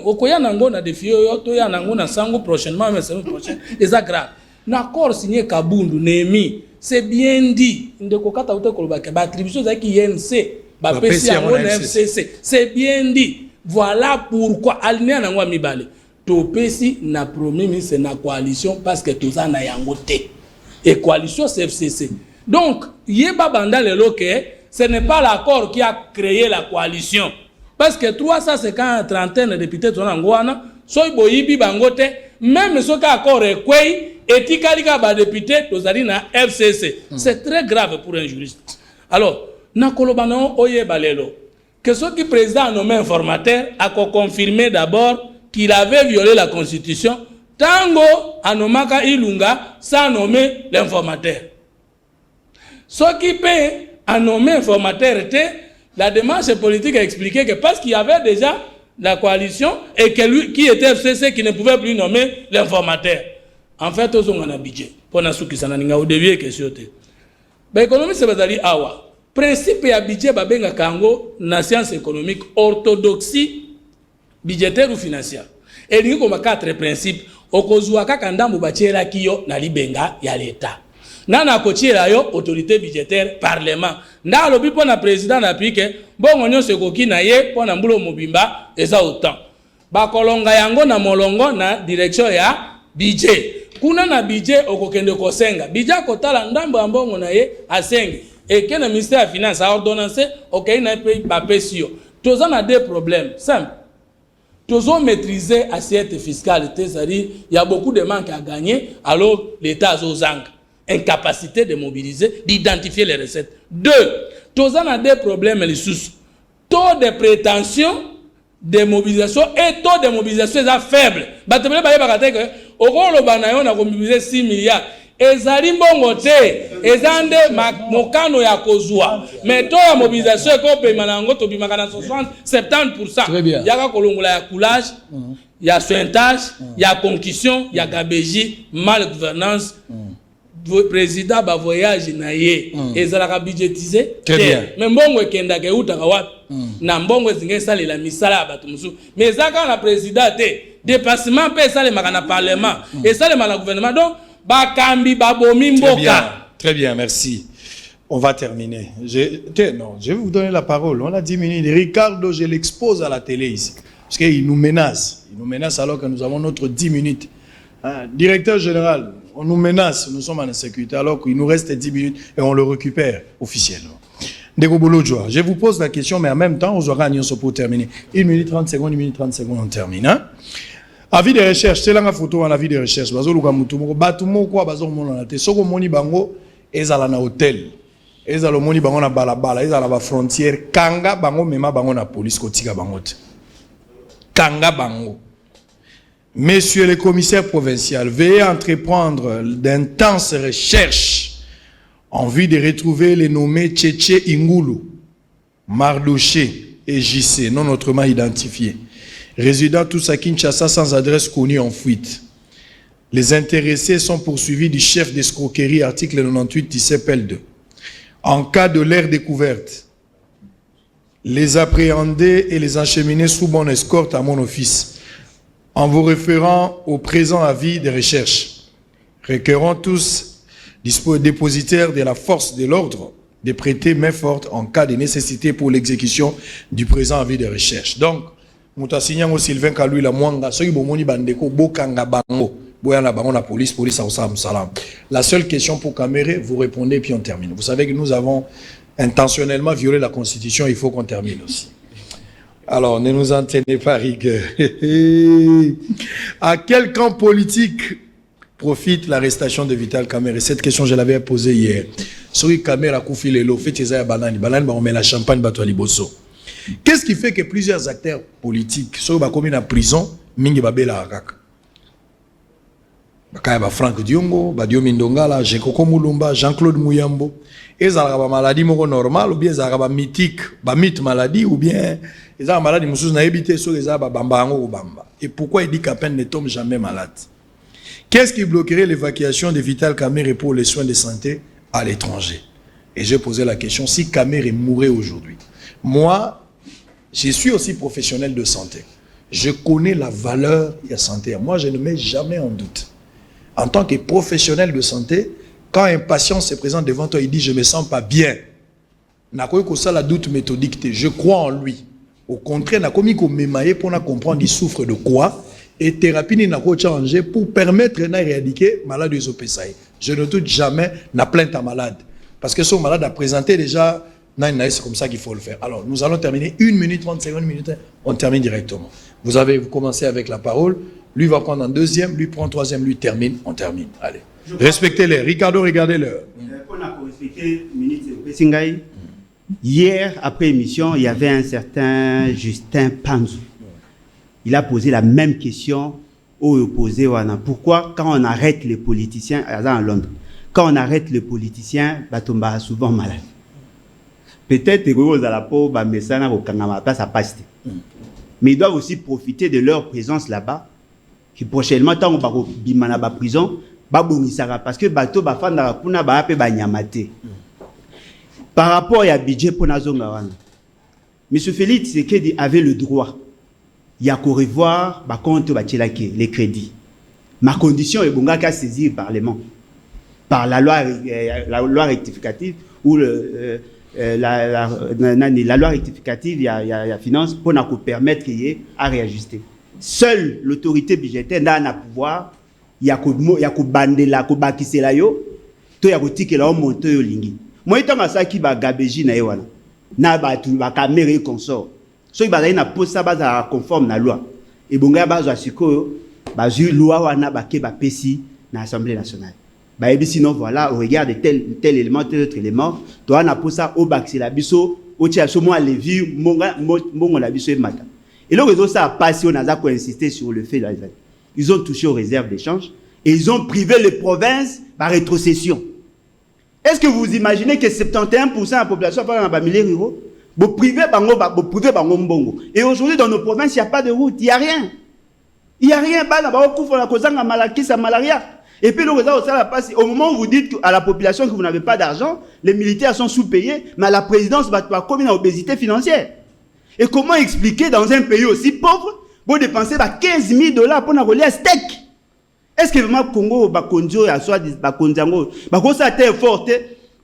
Okoya nango na défi otoya nango na sango prochainement mais semaine prochaine les grave. L'accord signé Kabundu Nemi, c'est bien dit. Ndeko kata ute kolobaka ba attribution za ki INC, ba PC yango na FCC. C'est bien dit. Voilà pourquoi alinéa nangwa mibale to pesi na premier ministre na coalition parce que tout ça na yango te et coalition CFCC. Donc yeba banda lelo que ce n'est pas l'accord qui a créé la coalition parce que 350 trentaine de députés sont ngwana soy boyibi bangote même ce accord est kwei etikali ka ba député tozali na FCC. C'est très grave pour un juriste. Alors na kolobano oyeba lelo que ce qui président a nommé informateur a confirmé d'abord qu'il avait violé la Constitution, tango a nommé Ilunga sans nommer l'informateur. Ce qui peut a nommé informateur était la démarche politique a expliqué que parce qu'il y avait déjà la coalition et que lui qui était FCC qui ne pouvait plus nommer l'informateur. En fait, on a un budget. Pour nous qui s'en a dévié question. L'économie c'est bazali awa. Principe ya budget babenga kango na science économique orthodoxie budgétaire ou financière. Et nous comme 4 principes okozwa kaka ndambo bachera kiyo na libenga ya l'état. Nana kochira yo autorité budgétaire parlement. Nda lobi pona président na pike bongo nyonso koki na ye pona mbulo mobimba eza autant. Ba kolonga yango na molongo na direction ya budget. Kuna na budget okokende kosenga. Budget kotala ndambo ambongo na ye asenge. Et que le ministère des Finances a ordonnancé, ok, il n'a pas payé. Tous on a des problèmes simples. Tous on maîtrisé l'assiette fiscale, c'est-à-dire il y a beaucoup de manques à gagner, alors l'État a aux incapacité de mobiliser, d'identifier les recettes. 2, tous on a des problèmes les sous. Taux de prétention de mobilisation et taux de mobilisation est faible. Batemele baye bakate que au rôle banayo na mobiliser 6 milliards. Ezali mbongo te ezande mokano ya kozwa mais to ya mobilisation ko pe manango to bimaka na 60-70%. Yaka kolongola ya coulage, ya sointage, ya concussion, ya gabegie, mal gouvernance. Président ba voyage na ye ezalaka budgétisé mais mbongo ekenda ke utaka wapi na mbongo zinge sale la misala ya bato musu mais zaka na président te dépassement pe sale makana parlement et sale na gouvernement donc bakambi babomi mboka. Très bien, merci. On va terminer. Je vais vous donner la parole. On a 10 minutes. Ricardo, je l'expose à la télé ici. Parce qu'il nous menace. Il nous menace alors que nous avons notre 10 minutes. Directeur général, on nous menace. Nous sommes en insécurité alors qu'il nous reste 10 minutes et on le récupère officiellement. Je vous pose la question, mais en même temps, on aura un nyonso pour terminer. 1 minute 30 secondes, 1 minute 30 secondes, on termine. Hein? Avis de recherche, c'est là la photo en avis de recherche. Bazo luka mutumo, batumo kwa bazo mona na te. Soko moni bango, ezala na hôtel. Ezala moni bango na balabala, ezala ba frontière. Kanga bango mema bango na police kotika bango te. Kanga bango. Messieurs les commissaires provinciaux, veuillez entreprendre d'intenses recherches en vue de retrouver les nommés Tchétché Ingulu, Mardoché et JC, non autrement identifiés. Résidant tous à Kinshasa sans adresse connue en fuite. Les intéressés sont poursuivis du chef d'escroquerie, article 98 du CPL2. En cas de leur découverte, les appréhender et les acheminer sous bonne escorte à mon office. en vous référant au présent avis de recherche, requérons tous dépositaires de la force de l'ordre de prêter main forte en cas de nécessité pour l'exécution du présent avis de recherche. Donc, Moutasignan Sylvain Kalou la Mwanga, ceux qui bomoni bandeko bokanga bango, boyana bango la police a salam salam. La seule question pour Caméré, vous répondez puis on termine. Vous savez que nous avons intentionnellement violé la Constitution, il faut qu'on termine aussi. Alors, ne nous en tenez pas rigueur. À quel camp politique profite l'arrestation de Vital Kamerhe? Cette question, je l'avais posée hier. Souri Kamerhe a koufi lelo, fait Tizaya Banani. Banani, on met la champagne, Batouali Bosso. Qu'est-ce qui fait que plusieurs acteurs politiques, ceux qui sont en prison, Mingi Babela Arak, Bakaya Franck Diongo, Badio Mindongala, Jekoko Moulumba, Jean-Claude Mouyambo, ils ont une maladie normale, ou bien ils ont une mythique, une mythe maladie, ou bien ils ont une maladie qui n'a évité sur les Bamba ou Bamba. Et pourquoi il dit qu'à peine ne tombe jamais malade? Qu'est-ce qui bloquerait l'évacuation de Vital Kamerhe pour les soins de santé à l'étranger? Et j'ai posé la question, si Kamerhe mourait aujourd'hui, moi, je suis aussi professionnel de santé. Je connais la valeur de la santé. Moi, je ne mets jamais en doute. En tant que professionnel de santé, quand un patient se présente devant toi, il dit « je ne me sens pas bien », la doute méthodique, je crois en lui. Au contraire, pour comprendre qu'il souffre de quoi, et thérapie n'a pas changé pour permettre d'éradiquer malade des OPSAI. Je ne doute jamais na plainte à malade. Parce que son malade a présenté déjà, c'est comme ça qu'il faut le faire. Alors, nous allons terminer 1 minute, 30 secondes, on termine directement. Vous commencé avec la parole, lui va prendre en deuxième, lui prend troisième, lui termine, on termine. Allez. Respectez-les. Ricardo, regardez l'heure. Hier, après émission, il y avait un certain Justin Panzou. Il a posé la même question au opposé. Pourquoi, quand on arrête les politiciens, à Londres, quand on arrête les politiciens, Batomba est souvent malade. Peut-être que la peau, mais ils doivent aussi profiter de leur présence là-bas. Que prochainement, quand on va à la prison, parce que bateau va faire par rapport à budget pour Nazongawan, M. Félix Tshisekedi avait le droit il y a qu'au revoir les crédits. Ma condition est qu'à saisir le Parlement par la loi rectificative ou la loi rectificative il y a finance pour nous permettre à réajuster. Seule l'autorité budgétaire n'a pas pouvoir. Il y a que bandela, que bakisela yo, to ya boutique la monte yo lingi. Moi étant ça qui va gabeji na yewana. Na ba tu ba caméra consort. So il va na posa baza conforme na loi. Et bonga baza siko ba ju loi wana ba ke ba pesi na Assemblée nationale. Ba ebi sinon voilà au regard de tel élément tel autre élément, to na posa au bakisela biso, o tia so mo levi mongo la biso e mata. Et le réseau ça a passé on a insister sur le fait là. Ils ont touché aux réserves d'échange et ils ont privé les provinces par rétrocession. Est-ce que vous imaginez que 71% de la population parle en milieu rural? Vous privez bango mbongo. Et aujourd'hui dans nos provinces, il n'y a pas de route, il n'y a rien. Il n'y a rien. Et puis le réseau ça passe. Au moment où vous dites à la population que vous n'avez pas d'argent, les militaires sont sous-payés, mais la présidence va comme une obésité financière. Et comment expliquer dans un pays aussi pauvre vous dépensez $15 000 pour nous relier à steak? Est-ce que vraiment Congo va conduire à soi va conduire va ça terre forte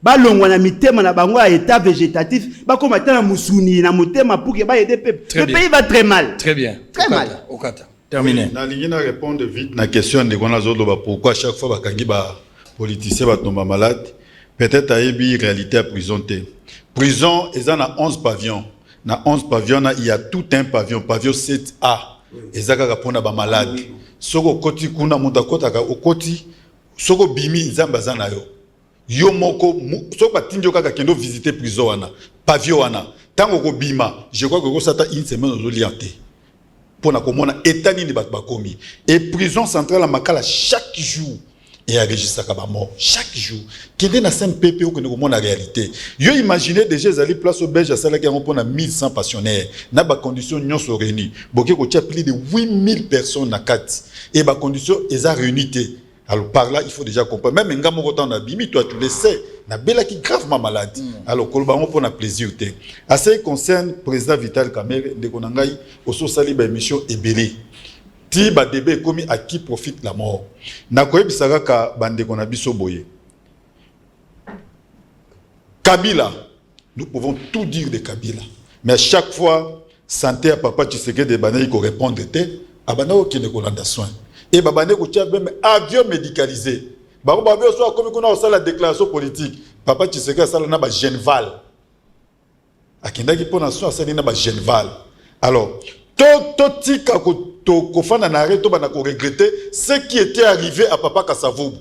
ba longwa na mitema na bango à état végétatif ba comme atana musuni na motema pour que ba aider peuple. Le pays va très mal. Très bien. Très mal. Okata. Terminé. Na lingina répondre vite na question de Gona Zolo pourquoi chaque fois ba kangi ba politicien ba tomba malade peut-être à ebi réalité à prison té. Prison ils en a 11 pavillons. Na 11 pavillons, il y a tout un pavillon, pavillon 7A. Et ça va répondre à malade. Soko koti kuna muta kota ka okoti soko bimi nzamba zana yo. Yo moko soko batinjo kaka kendo visiter prison wana, pavillon wana. Tango ko bima, je crois que ça ta une semaine aux lianté. Pour na komona état nini bat bakomi. Et prison centrale à Makala chaque jour. Et à Régis mort chaque jour. Qui est dans un PPO que nous avons la réalité. Yo imaginez déjà les place au Belge à Salah qui ont 1100 passionnaires. N'a pas condition non sont réunis. Boké ko tia plus de 8000 personnes na 4 et ba condition ils a réunité. Alors par là il faut déjà comprendre même ngamo kotan na bimi toi tu le sais na bela qui gravement malade. Alors kolba on pour na plaisir té. À ce qui concerne président Vital Kamerhe de konangai au so sali ba émission ebelé. ti ba débat comme à qui profite la mort. Na koyebisaka ka bande qu'on a biso boye. Kabila, nous pouvons tout dire de Kabila. Mais à chaque fois, santé à papa Tshisekedi de Banaï ko répondre était abana qui ne kolanda soin. Et babane ko tia même avion médicalisé. Babo babio so comme qu'on a aussi la déclaration politique. Papa Tshisekedi ça na ba Genval. Akindaki pona so ça na ba Genval. Alors, tout tika ko fana na reto bana ko regretter ce qui était arrivé à papa Kasavubu.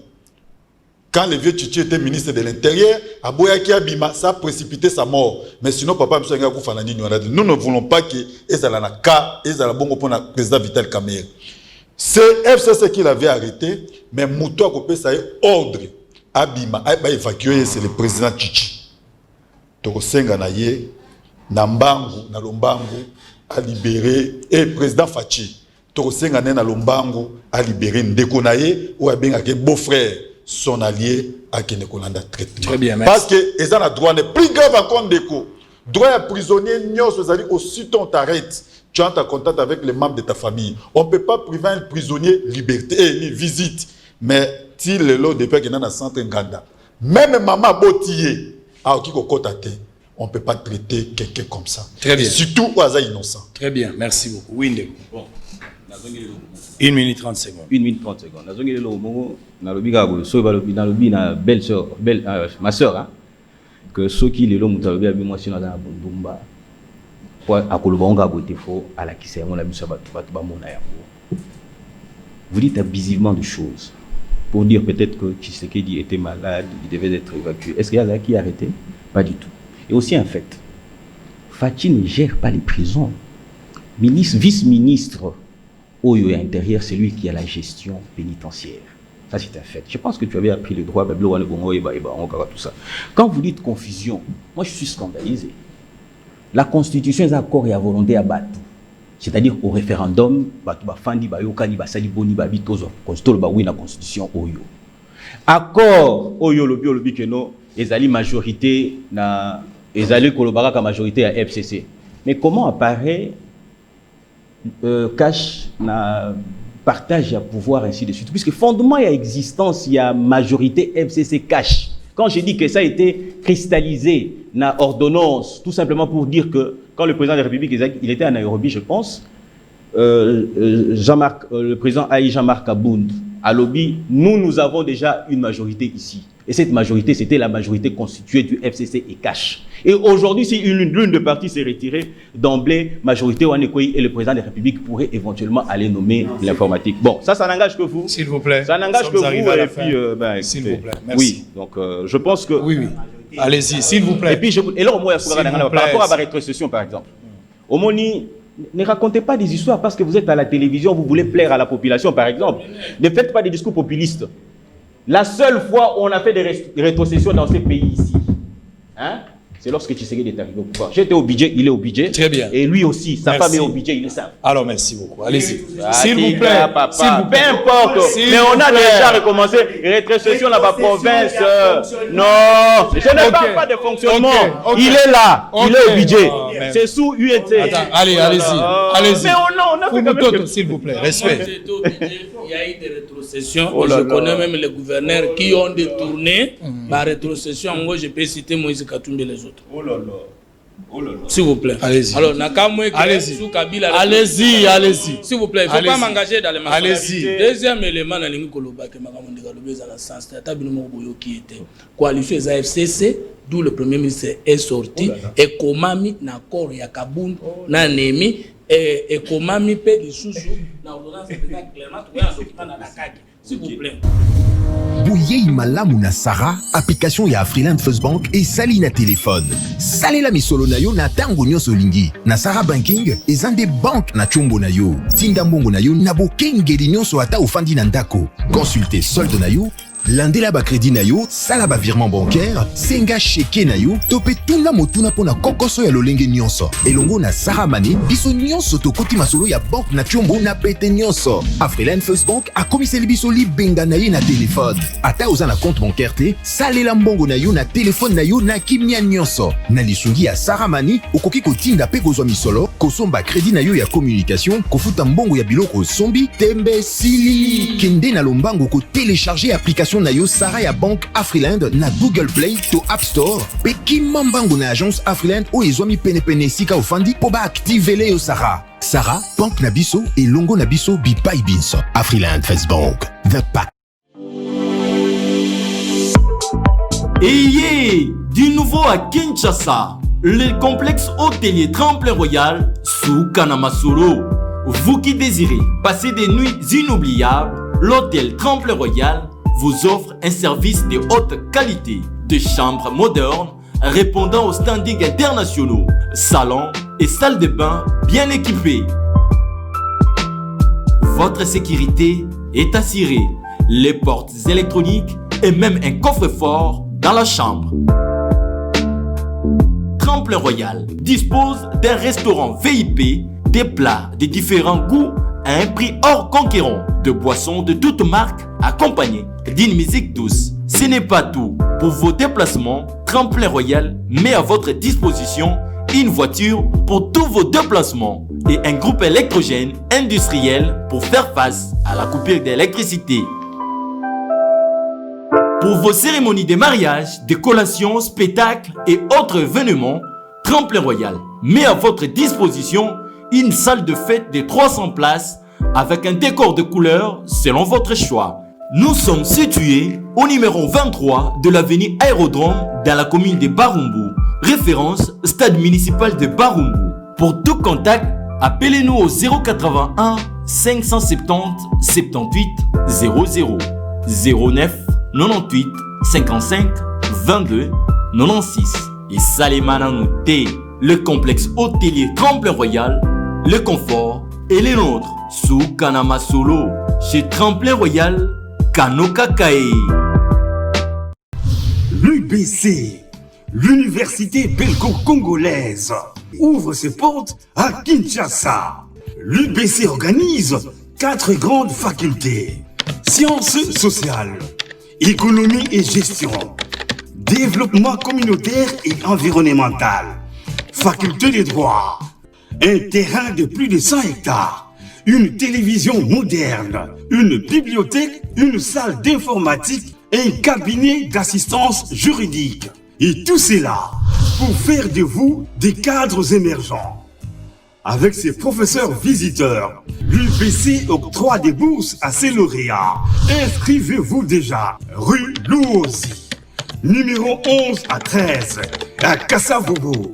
Quand le vieux Tchitchi était ministre de l'Intérieur, Aboyaki Abima, ça a précipité sa mort. Mais sinon, papa, nous ne voulons pas qu'il y ait un cas, il y ait un bon pour le président Vital Kamerhe. C'est FCC qui l'avait arrêté, mais Moutou a coupé ça ordre. Abima, a évacué, c'est le président Tchitchi. Tokosenga na ye, Nambangu, na Lombangu, a libéré, et président Fachi. Tokosenga na Lombangu, a libéré Ndeko na ye, ou a bien un beau-frère. Son allié à Kenekolanda traitement. Très bien, merci. Parce que ils ont un droit plus grave encore Ndeko. Droit à prisonnier, aussitôt on t'arrête. Tu entres en contact avec les membres de ta famille. On ne peut pas priver un prisonnier liberté et visite. Mais si le lot de paix qui est dans le centre Nganda, même maman Botiye, on ne peut pas traiter quelqu'un comme ça. Très bien. Et surtout aux innocents. Très bien, merci beaucoup. Oui, Ndeko. Bon. 1 minute 30 secondes. 1 minute 30 secondes. Ma soeur, que ceux qui les l'ont mutalobi abi moi sina na bundumba pour akoloba on ga boté faux à la qui c'est mon ami ça ba mona yango. Vous dites abusivement de choses pour dire peut-être que Tshisekedi était malade, il devait être évacué. Est-ce qu'il y a là qui a arrêté? Pas du tout. Et aussi un fait, Fachi ne gère pas les prisons. Ministre, vice-ministre Oyo intérieur, c'est lui qui a la gestion pénitentiaire. Ça, c'est un fait. Je pense que tu avais appris le droit, tout ça. Quand vous dites confusion, moi, je suis scandalisé. La Constitution est accord et à volonté à battre. C'est-à-dire au référendum, la Constitution Oyo. Accord Oyo, le bikeno, ezali majorité, ezali kolobaraka majorité à FCC. Mais comment apparaît cache na partage à pouvoir ainsi de suite, puisque fondement il y a existence, il y a majorité FCC cache. Quand je dis que ça a été cristallisé na ordonnance, tout simplement pour dire que quand le président de la République il était à Nairobi, je pense, le président Aïe Jean-Marc Abound à Lobby, nous avons déjà une majorité ici. Et cette majorité, c'était la majorité constituée du FCC et cache. Et aujourd'hui, si l'une de parties s'est retirée, d'emblée, majorité Wanekoyi et le président de la République pourraient éventuellement aller nommer l'informatique. Bon, ça n'engage que vous. S'il vous plaît. Ça n'engage que vous. Et puis, s'il vous plaît, merci. Oui, donc je pense que... Oui. Allez-y, s'il vous plaît. Et puis, par rapport à la rétrocession, par exemple, Omoni, ne racontez pas des histoires parce que vous êtes à la télévision, vous voulez plaire à la population, par exemple. Ne faites pas des discours populistes. La seule fois où on a fait des rétrocessions dans ces pays ici, hein, c'est lorsque Tshisekedi est arrivé au pouvoir. J'étais au budget, il est au budget. Très bien. Et lui aussi, sa femme est au budget, il le savent. Alors merci beaucoup. Allez-y. S'il vous plaît. Peu importe. Mais on a déjà recommencé. Rétrocession dans ma province. Non. Je ne parle pas de fonctionnement. Il est là. Il est au budget. C'est sous UNT. Allez-y. Mais on a fait quand même... S'il vous plaît, respect. Il y a eu des rétrocessions. Je connais même les gouverneurs qui ont détourné ma rétrocession. Moi, je peux citer Moïse Katumbi et les autres. S'il vous plaît. Allez-y. Alors, allez-y. Allez-y. S'il vous plaît, il ne faut pas m'engager dans les marches. Allez-y. Deuxième élément, dans le sens, qui était coalition des AFCC, d'où le premier ministre est sorti, et Komami, Nakor, Yakaboun, Nanemi, et Komami, Pedi Soussou, l'ordonnance est clairement trouvé un document dans la CAG. S'il vous plaît. Bouyei malamu na Sarah, application ya Afriland First Bank et sali na téléphone. Salela misolo na yo na tango nyonso lingi. Na Sarah Banking, ezande bank na chombo na yo. Tinda mbongo na yo na bokengeli nyonso ata ofandi na ndako. Consultez solde na yo, landela ba crédit na yo, sala ba virement bancaire, senga cheke na yo, tope tuna motuna pona kokoso ya lolenge nyonso. Elongo na Sarah Money, biso nyonso tokoti masolo ya banque na Tchombo na pete nyonso. Afriland First Bank a komiseli biso libenga na ye na téléphone. Ata oza na compte bancaire te, salela mbongo na yo na téléphone na yo na kimia nyonso. Na lisungi ya Sarah Money, okoki kotinda pe kozwa misolo, kosomba crédit na yo ya communication, kofuta mbongo ya biloko sombi, tembe sili. Kende na lombango ko télécharger application na yo Sarah ya banque Afriland na Google Play to App Store. Pe kimambango na agence Afriland o ezwami pene sika ofandi po ba activer yo Sarah. Sarah, banque na biso et longo na biso bipai binso. Afriland First Bank, the pack. Ayez du nouveau à Kinshasa, le complexe hôtelier Tremplin Royal sous Kanamasolo. Vous qui désirez passer des nuits inoubliables, l'hôtel Tremplin Royal vous offre un service de haute qualité, de chambres modernes répondant aux standings internationaux, salons et salles de bain bien équipées. Votre sécurité est assurée, les portes électroniques et même un coffre-fort dans la chambre. Tremplin Royal dispose d'un restaurant VIP, des plats de différents goûts à un prix hors conquérant, de boissons de toutes marques accompagnées d'une musique douce. Ce n'est pas tout. Pour vos déplacements, Tremplin Royal met à votre disposition une voiture pour tous vos déplacements et un groupe électrogène industriel pour faire face à la coupure d'électricité. Pour vos cérémonies de mariage, de collations, spectacles et autres événements, Tremplin Royal met à votre disposition une salle de fête de 300 places avec un décor de couleurs selon votre choix. Nous sommes situés au numéro 23 de l'avenue Aérodrome dans la commune de Barumbu, référence stade municipal de Barumbu. Pour tout contact, appelez-nous au 081 570 78 00 09 98 55 22 96 et Salimana Nouté, le complexe hôtelier Tremplin Royal, le confort et les nôtres sous Kanamasolo chez Tremplin Royal Kanokakae. L'UBC, l'université belgo-congolaise, ouvre ses portes à Kinshasa. L'UBC organise 4 grandes facultés: sciences sociales, économie et gestion, développement communautaire et environnemental, faculté de droit, un terrain de plus de 100 hectares, une télévision moderne, une bibliothèque, une salle d'informatique et un cabinet d'assistance juridique. Et tout cela pour faire de vous des cadres émergents. Avec ses professeurs visiteurs, l'UBC octroie des bourses à ses lauréats. Inscrivez-vous déjà, rue Louosi, numéro 11 à 13, à Kassavogo.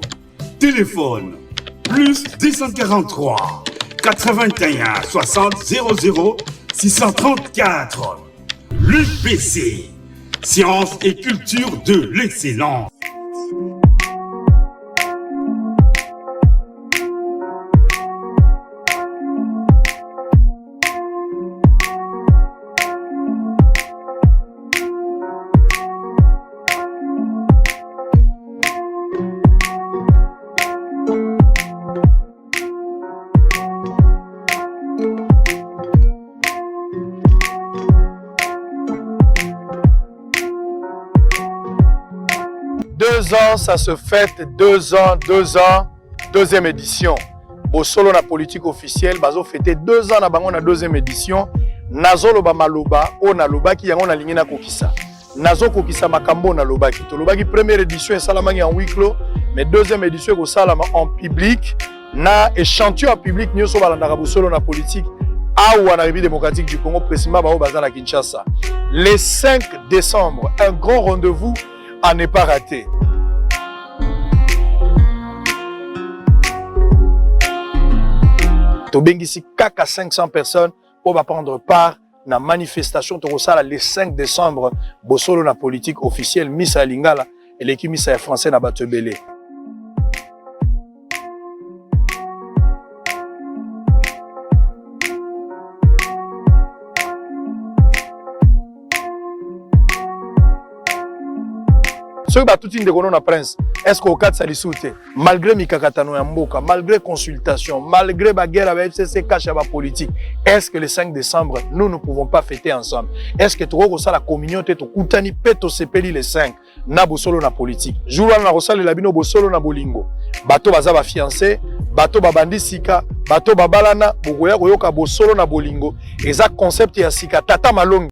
Téléphone, plus 243 81 60 00 634. L'UBC, sciences et culture de l'excellence. Ça se fête 2 ans, deuxième édition. Au solo na politique officielle, bazo fêté 2 ans na bango na deuxième édition. Nazolo ba maloba, o na loba ki yango na lingi na kokisa. Nazo kokisa makambo na loba ki. To loba ki première édition et salamangi en huis clos, mais deuxième édition ko salama en public. Na échantillon en public nyoso balandaka bo solo na politique. Awa na République démocratique du Congo, précisément bao bazala Kinshasa. Le 5 décembre, un grand rendez-vous à ne pas rater. Tobengisi kaka 500 personnes pour prendre part à la manifestation le 5 décembre bosolo na politique officielle Missa Lingala et l'équipe Missa français na Batebele. soki batuti ndeko na prince est-ce qu'au cas ça dissoute malgré mikakatano ya mboka malgré consultation malgré baguerre avec FCC cache à la politique est-ce que le 5 décembre nous ne pouvons pas fêter ensemble est-ce que toko ça la communion te to kutani peto sepeli le 5 na bosolo na politique jour na rosale la bino bosolo na bolingo bato baza ba fiancé bato babandi sika bato babalana bokoya koyoka bosolo na bolingo eza concept ya sika tata malongi